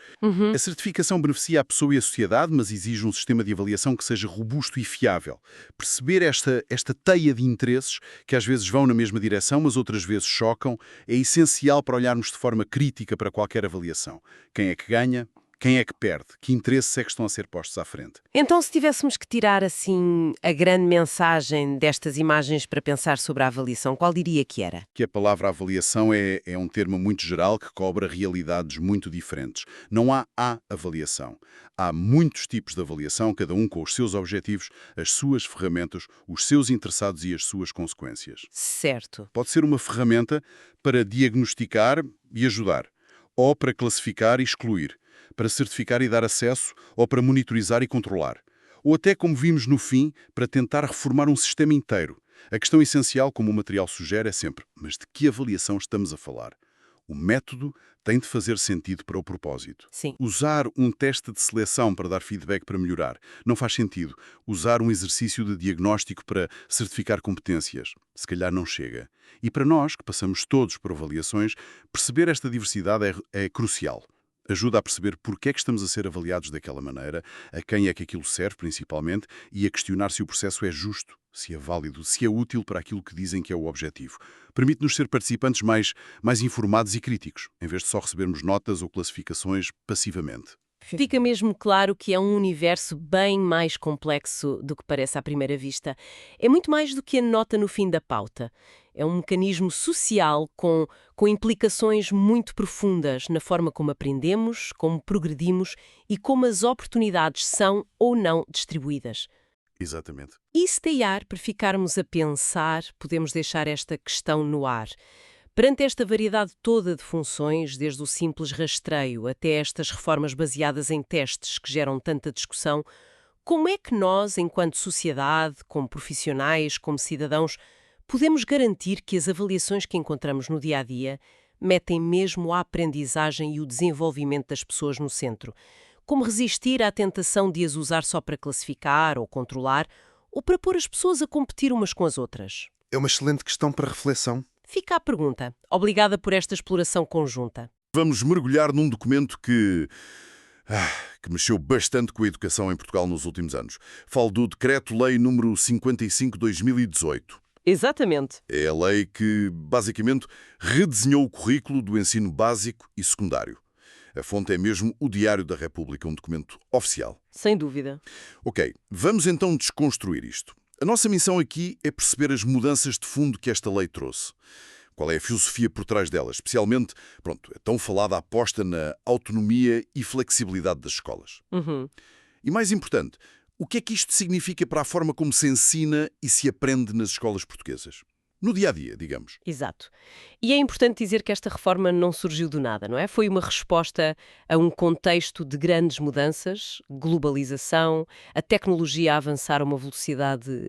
A certificação beneficia a pessoa e a sociedade, mas exige um sistema de avaliação que seja robusto e fiável. Perceber esta teia de interesses, que às vezes vão na mesma direção, mas outras vezes chocam, é essencial para olharmos de forma crítica para qualquer avaliação. Quem é que ganha? Quem é que perde? Que interesses é que estão a ser postos à frente? Então, se tivéssemos que tirar, assim, a grande mensagem destas imagens para pensar sobre a avaliação, qual diria que era? Que a palavra avaliação é um termo muito geral que cobra realidades muito diferentes. Não há a avaliação. Há muitos tipos de avaliação, cada um com os seus objetivos, as suas ferramentas, os seus interessados e as suas consequências. Certo. Pode ser uma ferramenta para diagnosticar e ajudar, ou para classificar e excluir, para certificar e dar acesso, ou para monitorizar e controlar. Ou até, como vimos no fim, para tentar reformar um sistema inteiro. A questão essencial, como o material sugere, é sempre: mas de que avaliação estamos a falar? O método tem de fazer sentido para o propósito. Sim. Usar um teste de seleção para dar feedback para melhorar não faz sentido. Usar um exercício de diagnóstico para certificar competências, se calhar não chega. E para nós, que passamos todos por avaliações, perceber esta diversidade é crucial. Ajuda a perceber porque é que estamos a ser avaliados daquela maneira, a quem é que aquilo serve principalmente, e a questionar se o processo é justo, se é válido, se é útil para aquilo que dizem que é o objetivo. Permite-nos ser participantes mais informados e críticos, em vez de só recebermos notas ou classificações passivamente. Fica mesmo claro que é um universo bem mais complexo do que parece à primeira vista. É muito mais do que a nota no fim da pauta. É um mecanismo social com implicações muito profundas na forma como aprendemos, como progredimos e como as oportunidades são ou não distribuídas. Exatamente. E se calhar, para ficarmos a pensar, podemos deixar esta questão no ar. Perante esta variedade toda de funções, desde o simples rastreio até estas reformas baseadas em testes que geram tanta discussão, como é que nós, enquanto sociedade, como profissionais, como cidadãos, podemos garantir que as avaliações que encontramos no dia-a-dia metem mesmo a aprendizagem e o desenvolvimento das pessoas no centro? Como resistir à tentação de as usar só para classificar ou controlar, ou para pôr as pessoas a competir umas com as outras? É uma excelente questão para reflexão. Fica a pergunta. Obrigada por esta exploração conjunta. Vamos mergulhar num documento que mexeu bastante com a educação em Portugal nos últimos anos. Falo do Decreto-Lei número 55/2018. Exatamente. É a lei que, basicamente, redesenhou o currículo do ensino básico e secundário. A fonte é mesmo o Diário da República, um documento oficial. Sem dúvida. Ok, vamos então desconstruir isto. A nossa missão aqui é perceber as mudanças de fundo que esta lei trouxe. Qual é a filosofia por trás delas? Especialmente, a tão falada aposta na autonomia e flexibilidade das escolas. E mais importante, o que é que isto significa para a forma como se ensina e se aprende nas escolas portuguesas? No dia-a-dia, digamos. Exato. E é importante dizer que esta reforma não surgiu do nada, não é? Foi uma resposta a um contexto de grandes mudanças, globalização, a tecnologia a avançar a uma velocidade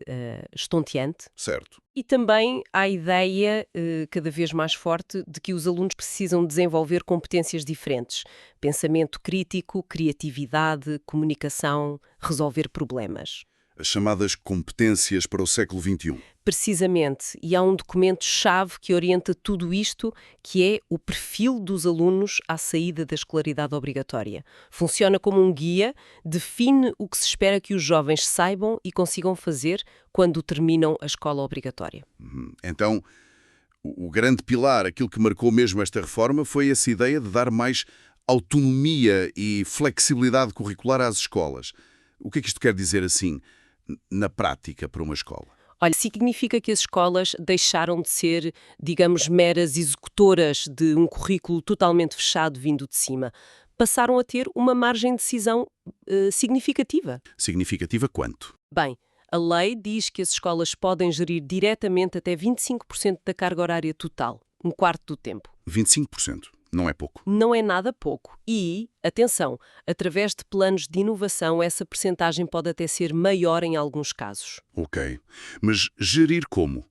estonteante. Certo. E também há a ideia, cada vez mais forte, de que os alunos precisam desenvolver competências diferentes. Pensamento crítico, criatividade, comunicação, resolver problemas. As chamadas competências para o século XXI. Precisamente, e há um documento-chave que orienta tudo isto, que é o perfil dos alunos à saída da escolaridade obrigatória. Funciona como um guia, define o que se espera que os jovens saibam e consigam fazer quando terminam a escola obrigatória. Então, o grande pilar, aquilo que marcou mesmo esta reforma, foi essa ideia de dar mais autonomia e flexibilidade curricular às escolas. O que é que isto quer dizer assim, na prática, para uma escola? Olha, significa que as escolas deixaram de ser, digamos, meras executoras de um currículo totalmente fechado vindo de cima. Passaram a ter uma margem de decisão significativa. Significativa quanto? Bem, a lei diz que as escolas podem gerir diretamente até 25% da carga horária total, um quarto do tempo. 25%. Não é pouco. Não é nada pouco. E, atenção, através de planos de inovação, essa percentagem pode até ser maior em alguns casos. Ok. Mas gerir como?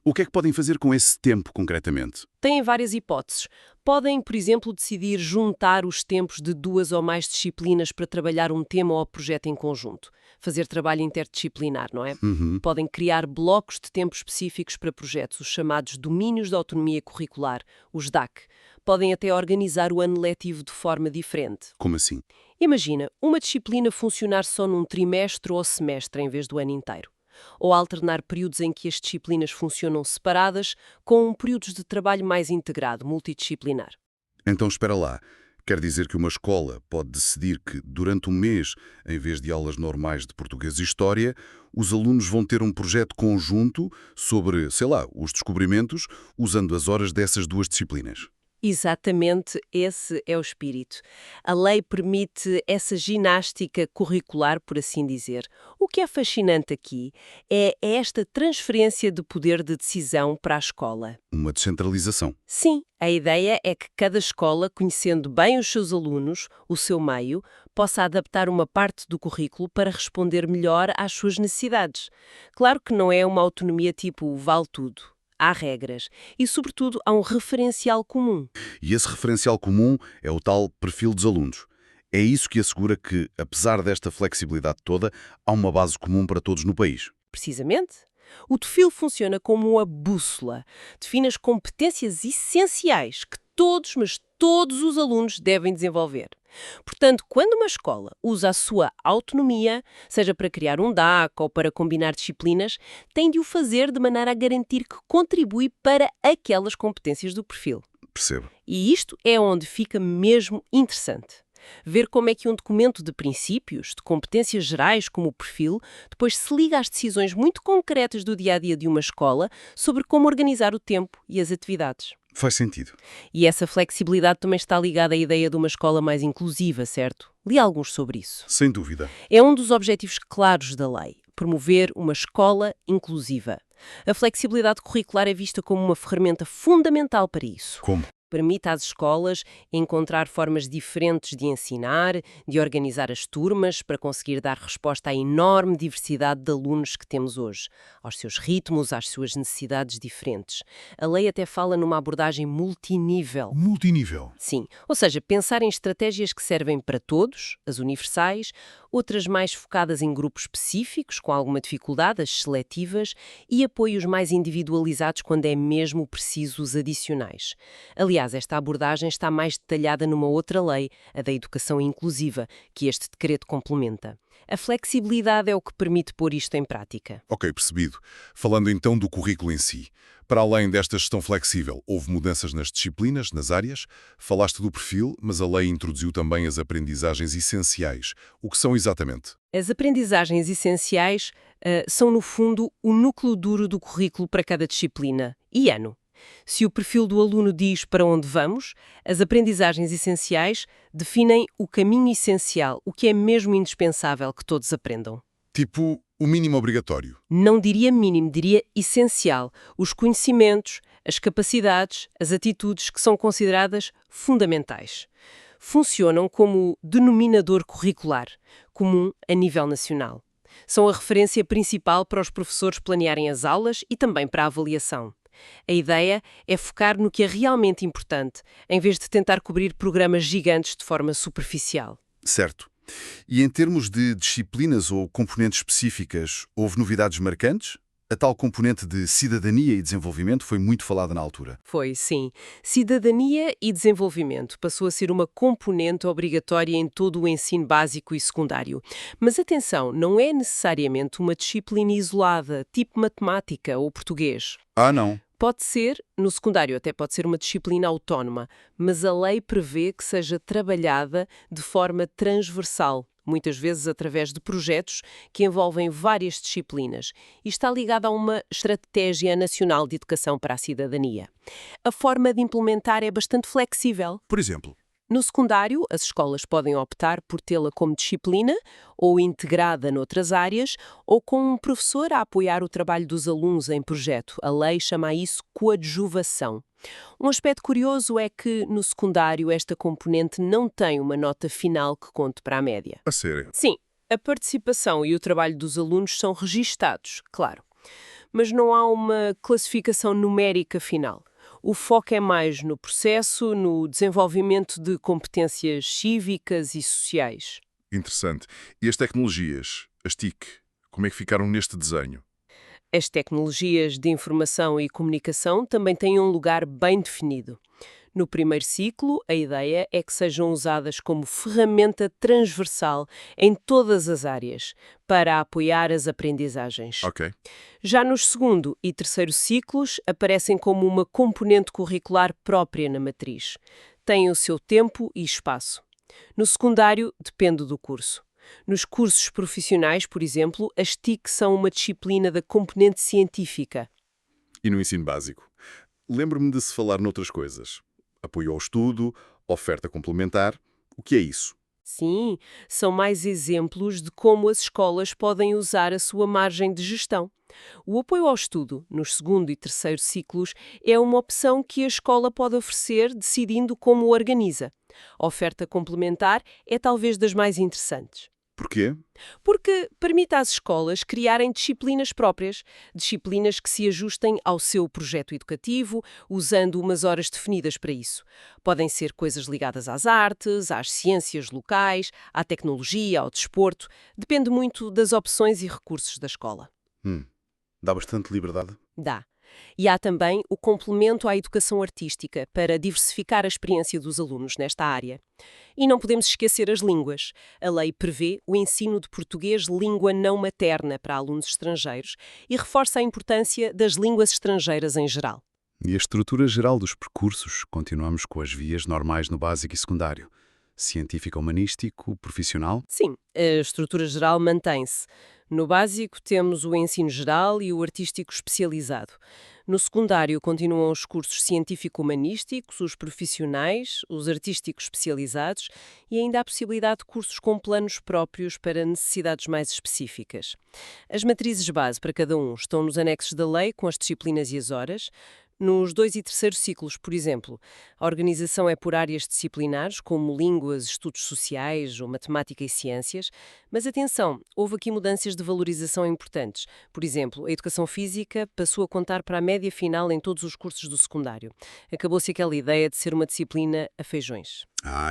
O que é que podem fazer com esse tempo, concretamente? Têm várias hipóteses. Podem, por exemplo, decidir juntar os tempos de 2 ou mais disciplinas para trabalhar um tema ou projeto em conjunto. Fazer trabalho interdisciplinar, não é? Podem criar blocos de tempo específicos para projetos, os chamados domínios de autonomia curricular, os DAC. podem até organizar o ano letivo de forma diferente. Como assim? Imagina uma disciplina funcionar só num trimestre ou semestre em vez do ano inteiro. Ou alternar períodos em que as disciplinas funcionam separadas com períodos de trabalho mais integrado, multidisciplinar. Então espera lá. Quer dizer que uma escola pode decidir que, durante um mês, em vez de aulas normais de português e história, os alunos vão ter um projeto conjunto sobre, sei lá, os descobrimentos, usando as horas dessas duas disciplinas. Exatamente esse é o espírito. A lei permite essa ginástica curricular, por assim dizer. O que é fascinante aqui é esta transferência de poder de decisão para a escola. Uma descentralização. Sim, a ideia é que cada escola, conhecendo bem os seus alunos, o seu meio, possa adaptar uma parte do currículo para responder melhor às suas necessidades. Claro que não é uma autonomia tipo vale tudo. Há regras e, sobretudo, há um referencial comum. E esse referencial comum é o tal perfil dos alunos. É isso que assegura que, apesar desta flexibilidade toda, há uma base comum para todos no país. Precisamente. O TFIL funciona como uma bússola. Define as competências essenciais que todos, mas todos os alunos devem desenvolver. Portanto, quando uma escola usa a sua autonomia, seja para criar um DAC ou para combinar disciplinas, tem de o fazer de maneira a garantir que contribui para aquelas competências do perfil. Percebo. E isto é onde fica mesmo interessante. Ver como é que um documento de princípios, de competências gerais como o perfil, depois se liga às decisões muito concretas do dia-a-dia de uma escola sobre como organizar o tempo e as atividades. Faz sentido. E essa flexibilidade também está ligada à ideia de uma escola mais inclusiva, certo? Li alguns sobre isso. Sem dúvida. É um dos objetivos claros da lei, promover uma escola inclusiva. A flexibilidade curricular é vista como uma ferramenta fundamental para isso. Como? Permite às escolas encontrar formas diferentes de ensinar, de organizar as turmas para conseguir dar resposta à enorme diversidade de alunos que temos hoje, aos seus ritmos, às suas necessidades diferentes. A lei até fala numa abordagem multinível. Multinível. Sim, ou seja, pensar em estratégias que servem para todos, as universais, outras mais focadas em grupos específicos, com alguma dificuldade, as seletivas, e apoios mais individualizados quando é mesmo preciso os adicionais. Aliás, esta abordagem está mais detalhada numa outra lei, a da educação inclusiva, que este decreto complementa. A flexibilidade é o que permite pôr isto em prática. Ok, percebido. Falando então do currículo em si. Para além desta gestão flexível, houve mudanças nas disciplinas, nas áreas? Falaste do perfil, mas a lei introduziu também as aprendizagens essenciais. O que são exatamente? As aprendizagens essenciais são, no fundo, o núcleo duro do currículo para cada disciplina e ano. Se o perfil do aluno diz para onde vamos, as aprendizagens essenciais definem o caminho essencial, o que é mesmo indispensável que todos aprendam. Tipo, o mínimo obrigatório. Não diria mínimo, diria essencial. Os conhecimentos, as capacidades, as atitudes que são consideradas fundamentais. Funcionam como denominador curricular, comum a nível nacional. São a referência principal para os professores planearem as aulas e também para a avaliação. A ideia é focar no que é realmente importante, em vez de tentar cobrir programas gigantes de forma superficial. Certo. E em termos de disciplinas ou componentes específicas, houve novidades marcantes? A tal componente de cidadania e desenvolvimento foi muito falada na altura. Foi, sim. Cidadania e desenvolvimento passou a ser uma componente obrigatória em todo o ensino básico e secundário. Mas atenção, não é necessariamente uma disciplina isolada, tipo matemática ou português. Ah, não. Pode ser, no secundário até pode ser uma disciplina autónoma, mas a lei prevê que seja trabalhada de forma transversal, muitas vezes através de projetos que envolvem várias disciplinas, e está ligada a uma estratégia nacional de educação para a cidadania. A forma de implementar é bastante flexível. Por exemplo, No secundário, as escolas podem optar por tê-la como disciplina, ou integrada noutras áreas, ou com um professor a apoiar o trabalho dos alunos em projeto. A lei chama isso coadjuvação. Um aspecto curioso é que, no secundário, esta componente não tem uma nota final que conte para a média. a sério. Sim, a participação e o trabalho dos alunos são registados, claro. Mas não há uma classificação numérica final. O foco é mais no processo, no desenvolvimento de competências cívicas e sociais. Interessante. E as tecnologias, as TIC, como é que ficaram neste desenho? As tecnologias de informação e comunicação também têm um lugar bem definido. No primeiro ciclo, a ideia é que sejam usadas como ferramenta transversal em todas as áreas, para apoiar as aprendizagens. Ok. Já nos segundo e terceiro ciclos, aparecem como uma componente curricular própria na matriz. Têm o seu tempo e espaço. No secundário, depende do curso. Nos cursos profissionais, por exemplo, as TIC são uma disciplina da componente científica. E no ensino básico? Lembro-me de se falar noutras coisas. Apoio ao estudo, oferta complementar. O que é isso? Sim, são mais exemplos de como as escolas podem usar a sua margem de gestão. O apoio ao estudo, nos segundo e terceiro ciclos, é uma opção que a escola pode oferecer decidindo como o organiza. A oferta complementar é talvez das mais interessantes. Porquê? Porque permite às escolas criarem disciplinas próprias, disciplinas que se ajustem ao seu projeto educativo, usando umas horas definidas para isso. Podem ser coisas ligadas às artes, às ciências locais, à tecnologia, ao desporto. Depende muito das opções e recursos da escola. Dá bastante liberdade. Dá. E há também o complemento à educação artística para diversificar a experiência dos alunos nesta área. E não podemos esquecer as línguas. A lei prevê o ensino de português língua não materna para alunos estrangeiros e reforça a importância das línguas estrangeiras em geral. E a estrutura geral dos percursos? Continuamos com as vias normais no básico e secundário. Científico-humanístico, profissional? Sim, a estrutura geral mantém-se. No básico temos o ensino geral e o artístico especializado. No secundário continuam os cursos científico-humanísticos, os profissionais, os artísticos especializados e ainda a possibilidade de cursos com planos próprios para necessidades mais específicas. As matrizes base para cada um estão nos anexos da lei com as disciplinas e as horas. Nos 2 e 3º ciclos, por exemplo, a organização é por áreas disciplinares, como línguas, estudos sociais ou matemática e ciências, mas atenção, houve aqui mudanças de valorização importantes. Por exemplo, a educação física passou a contar para a média final em todos os cursos do secundário. Acabou-se aquela ideia de ser uma disciplina a feijões.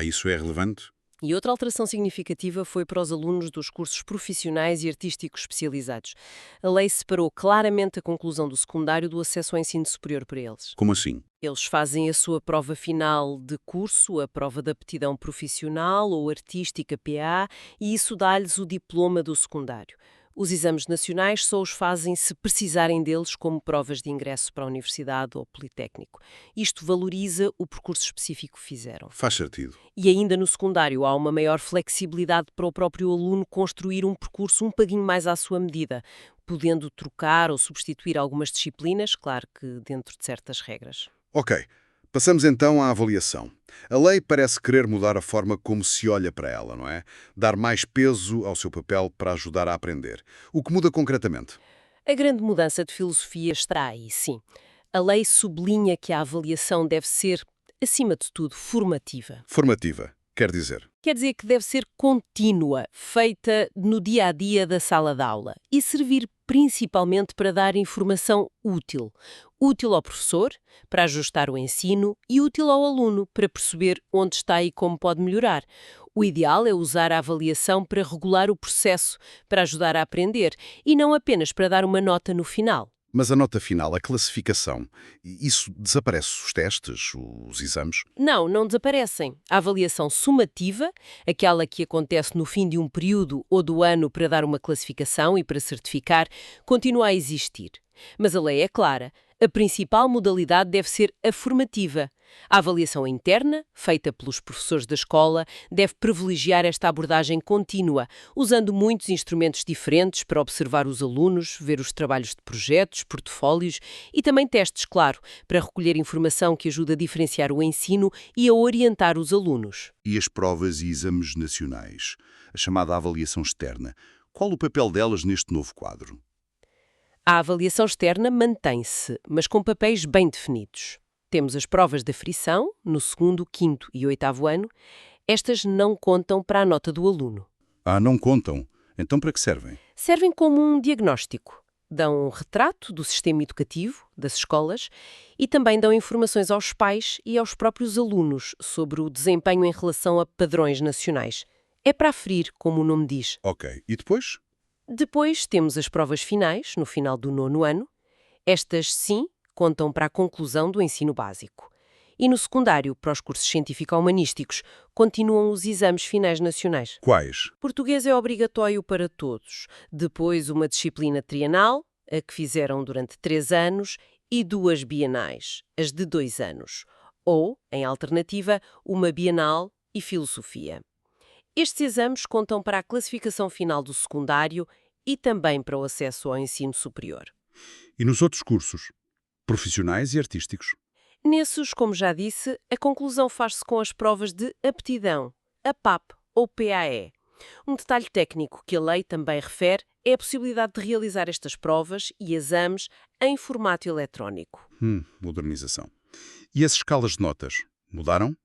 Isso é relevante? E outra alteração significativa foi para os alunos dos cursos profissionais e artísticos especializados. A lei separou claramente a conclusão do secundário do acesso ao ensino superior para eles. Como assim? Eles fazem a sua prova final de curso, a prova de aptidão profissional ou artística PA, e isso dá-lhes o diploma do secundário. Os exames nacionais só os fazem se precisarem deles como provas de ingresso para a universidade ou politécnico. Isto valoriza o percurso específico que fizeram. Faz sentido. E ainda no secundário há uma maior flexibilidade para o próprio aluno construir um percurso um pouquinho mais à sua medida, podendo trocar ou substituir algumas disciplinas, claro que dentro de certas regras. Ok. Passamos então à avaliação. A lei parece querer mudar a forma como se olha para ela, não é? Dar mais peso ao seu papel para ajudar a aprender. O que muda concretamente? A grande mudança de filosofia está aí, sim. A lei sublinha que a avaliação deve ser, acima de tudo, formativa. Formativa, quer dizer. Quer dizer que deve ser contínua, feita no dia-a-dia da sala de aula e servir principalmente para dar informação útil. Útil ao professor, para ajustar o ensino, e útil ao aluno, para perceber onde está e como pode melhorar. O ideal é usar a avaliação para regular o processo, para ajudar a aprender, e não apenas para dar uma nota no final. Mas a nota final, a classificação, isso desaparece os testes, os exames? Não desaparecem. A avaliação sumativa, aquela que acontece no fim de um período ou do ano para dar uma classificação e para certificar, continua a existir. Mas a lei é clara. A principal modalidade deve ser a formativa. A avaliação interna, feita pelos professores da escola, deve privilegiar esta abordagem contínua, usando muitos instrumentos diferentes para observar os alunos, ver os trabalhos de projetos, portfólios e também testes, claro, para recolher informação que ajuda a diferenciar o ensino e a orientar os alunos. E as provas e exames nacionais, a chamada avaliação externa, qual o papel delas neste novo quadro? A avaliação externa mantém-se, mas com papéis bem definidos. Temos as provas de aferição, no 2º, 5º e 8º ano. Estas não contam para a nota do aluno. Não contam? Então para que servem? Servem como um diagnóstico. Dão um retrato do sistema educativo, das escolas, e também dão informações aos pais e aos próprios alunos sobre o desempenho em relação a padrões nacionais. É para aferir, como o nome diz. Ok. E depois? Depois temos as provas finais, no final do 9º ano. Estas, sim, contam para a conclusão do ensino básico. E no secundário, para os cursos científico-humanísticos, continuam os exames finais nacionais. Quais? Português é obrigatório para todos. Depois, uma disciplina trienal, a que fizeram durante 3 anos, e 2 bienais, as de 2 anos. Ou, em alternativa, uma bienal e filosofia. Estes exames contam para a classificação final do secundário e também para o acesso ao ensino superior. E nos outros cursos? Profissionais e artísticos? Nesses, como já disse, a conclusão faz-se com as provas de aptidão, a PAP ou PAE. Um detalhe técnico que a lei também refere é a possibilidade de realizar estas provas e exames em formato eletrónico. Modernização. E as escalas de notas? Mudaram?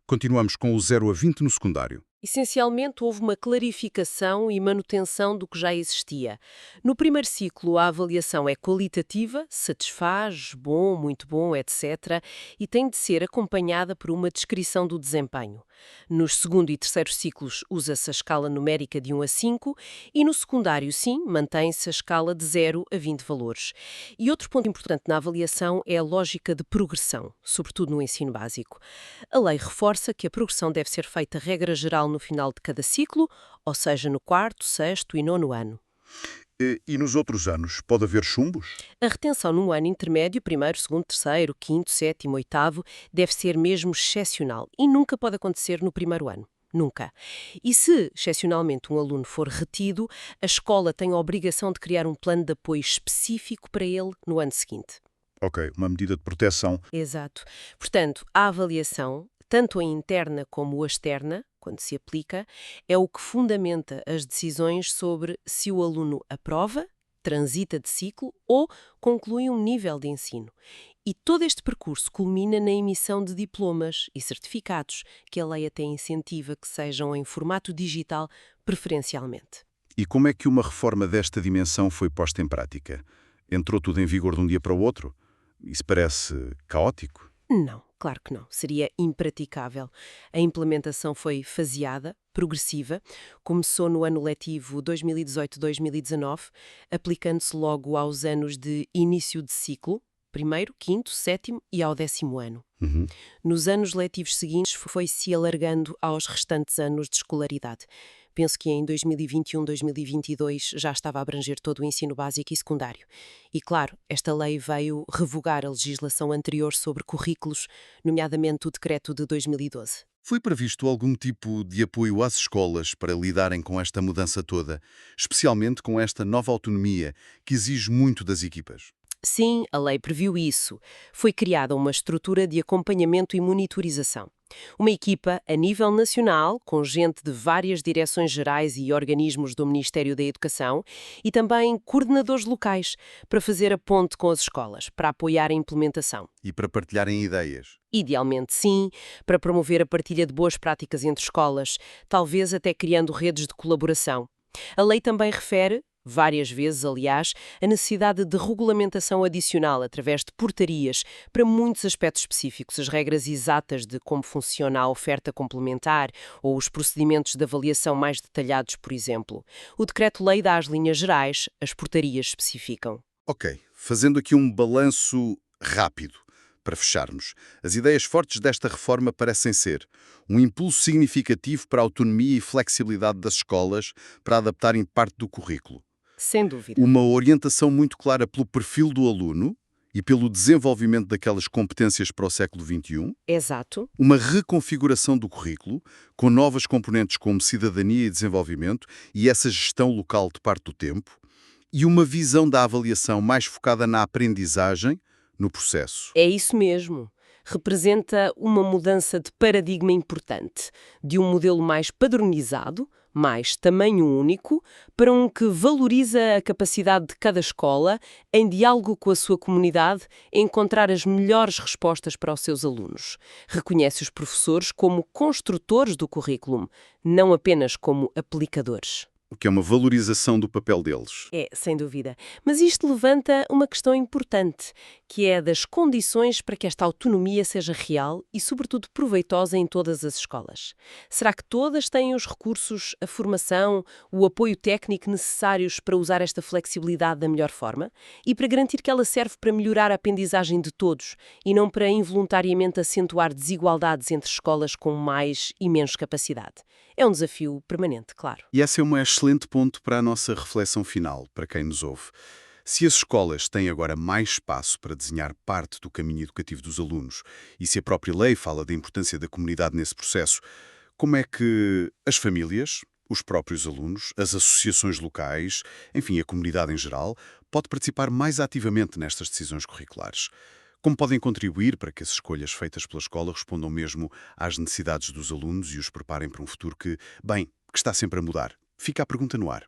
Continuamos com o 0 a 20 no secundário. Essencialmente, houve uma clarificação e manutenção do que já existia. No primeiro ciclo, a avaliação é qualitativa, satisfaz, bom, muito bom, etc., e tem de ser acompanhada por uma descrição do desempenho. Nos segundo e terceiro ciclos, usa-se a escala numérica de 1 a 5, e no secundário, sim, mantém-se a escala de 0 a 20 valores. E outro ponto importante na avaliação é a lógica de progressão, sobretudo no ensino básico. A lei reforça que a progressão deve ser feita regra geral no final de cada ciclo, ou seja, no 4º, 6º e 9º ano. E nos outros anos, pode haver chumbos? A retenção no ano intermédio, 1º, 2º, 3º, 5º, 7º, 8º, deve ser mesmo excepcional e nunca pode acontecer no primeiro ano. Nunca. E se, excepcionalmente, um aluno for retido, a escola tem a obrigação de criar um plano de apoio específico para ele no ano seguinte. Ok, uma medida de proteção. Exato. Portanto, a avaliação, tanto a interna como a externa, quando se aplica, é o que fundamenta as decisões sobre se o aluno aprova, transita de ciclo ou conclui um nível de ensino. E todo este percurso culmina na emissão de diplomas e certificados, que a lei até incentiva que sejam em formato digital, preferencialmente. E como é que uma reforma desta dimensão foi posta em prática? Entrou tudo em vigor de um dia para o outro? Isso parece caótico? Não, claro que não. Seria impraticável. A implementação foi faseada, progressiva, começou no ano letivo 2018-2019, aplicando-se logo aos anos de início de ciclo, 1º, 5º, 7º e ao 10º ano. Nos anos letivos seguintes foi-se alargando aos restantes anos de escolaridade. Penso que em 2021-2022 já estava a abranger todo o ensino básico e secundário. E, claro, esta lei veio revogar a legislação anterior sobre currículos, nomeadamente o decreto de 2012. Foi previsto algum tipo de apoio às escolas para lidarem com esta mudança toda, especialmente com esta nova autonomia que exige muito das equipas? Sim, a lei previu isso. Foi criada uma estrutura de acompanhamento e monitorização. Uma equipa a nível nacional, com gente de várias direções gerais e organismos do Ministério da Educação e também coordenadores locais para fazer a ponte com as escolas, para apoiar a implementação. E para partilharem ideias? Idealmente sim, para promover a partilha de boas práticas entre escolas, talvez até criando redes de colaboração. A lei também refere, várias vezes, aliás, a necessidade de regulamentação adicional através de portarias para muitos aspectos específicos, as regras exatas de como funciona a oferta complementar ou os procedimentos de avaliação mais detalhados, por exemplo. O Decreto-Lei dá as linhas gerais, as portarias especificam. Ok, fazendo aqui um balanço rápido, para fecharmos. As ideias fortes desta reforma parecem ser um impulso significativo para a autonomia e flexibilidade das escolas para adaptarem parte do currículo. Sem dúvida. Uma orientação muito clara pelo perfil do aluno e pelo desenvolvimento daquelas competências para o século XXI. Exato. Uma reconfiguração do currículo, com novas componentes como cidadania e desenvolvimento e essa gestão local de parte do tempo. E uma visão da avaliação mais focada na aprendizagem, no processo. É isso mesmo. Representa uma mudança de paradigma importante, de um modelo mais padronizado, mais tamanho único, para um que valoriza a capacidade de cada escola, em diálogo com a sua comunidade, encontrar as melhores respostas para os seus alunos. Reconhece os professores como construtores do currículo, não apenas como aplicadores. O que é uma valorização do papel deles. É, sem dúvida. Mas isto levanta uma questão importante. que é a das condições para que esta autonomia seja real e, sobretudo, proveitosa em todas as escolas. Será que todas têm os recursos, a formação, o apoio técnico necessários para usar esta flexibilidade da melhor forma e para garantir que ela serve para melhorar a aprendizagem de todos e não para involuntariamente acentuar desigualdades entre escolas com mais e menos capacidade? É um desafio permanente, claro. E esse é um excelente ponto para a nossa reflexão final, para quem nos ouve. Se as escolas têm agora mais espaço para desenhar parte do caminho educativo dos alunos e se a própria lei fala da importância da comunidade nesse processo, como é que as famílias, os próprios alunos, as associações locais, enfim, a comunidade em geral, pode participar mais ativamente nestas decisões curriculares? Como podem contribuir para que as escolhas feitas pela escola respondam mesmo às necessidades dos alunos e os preparem para um futuro que está sempre a mudar? Fica a pergunta no ar.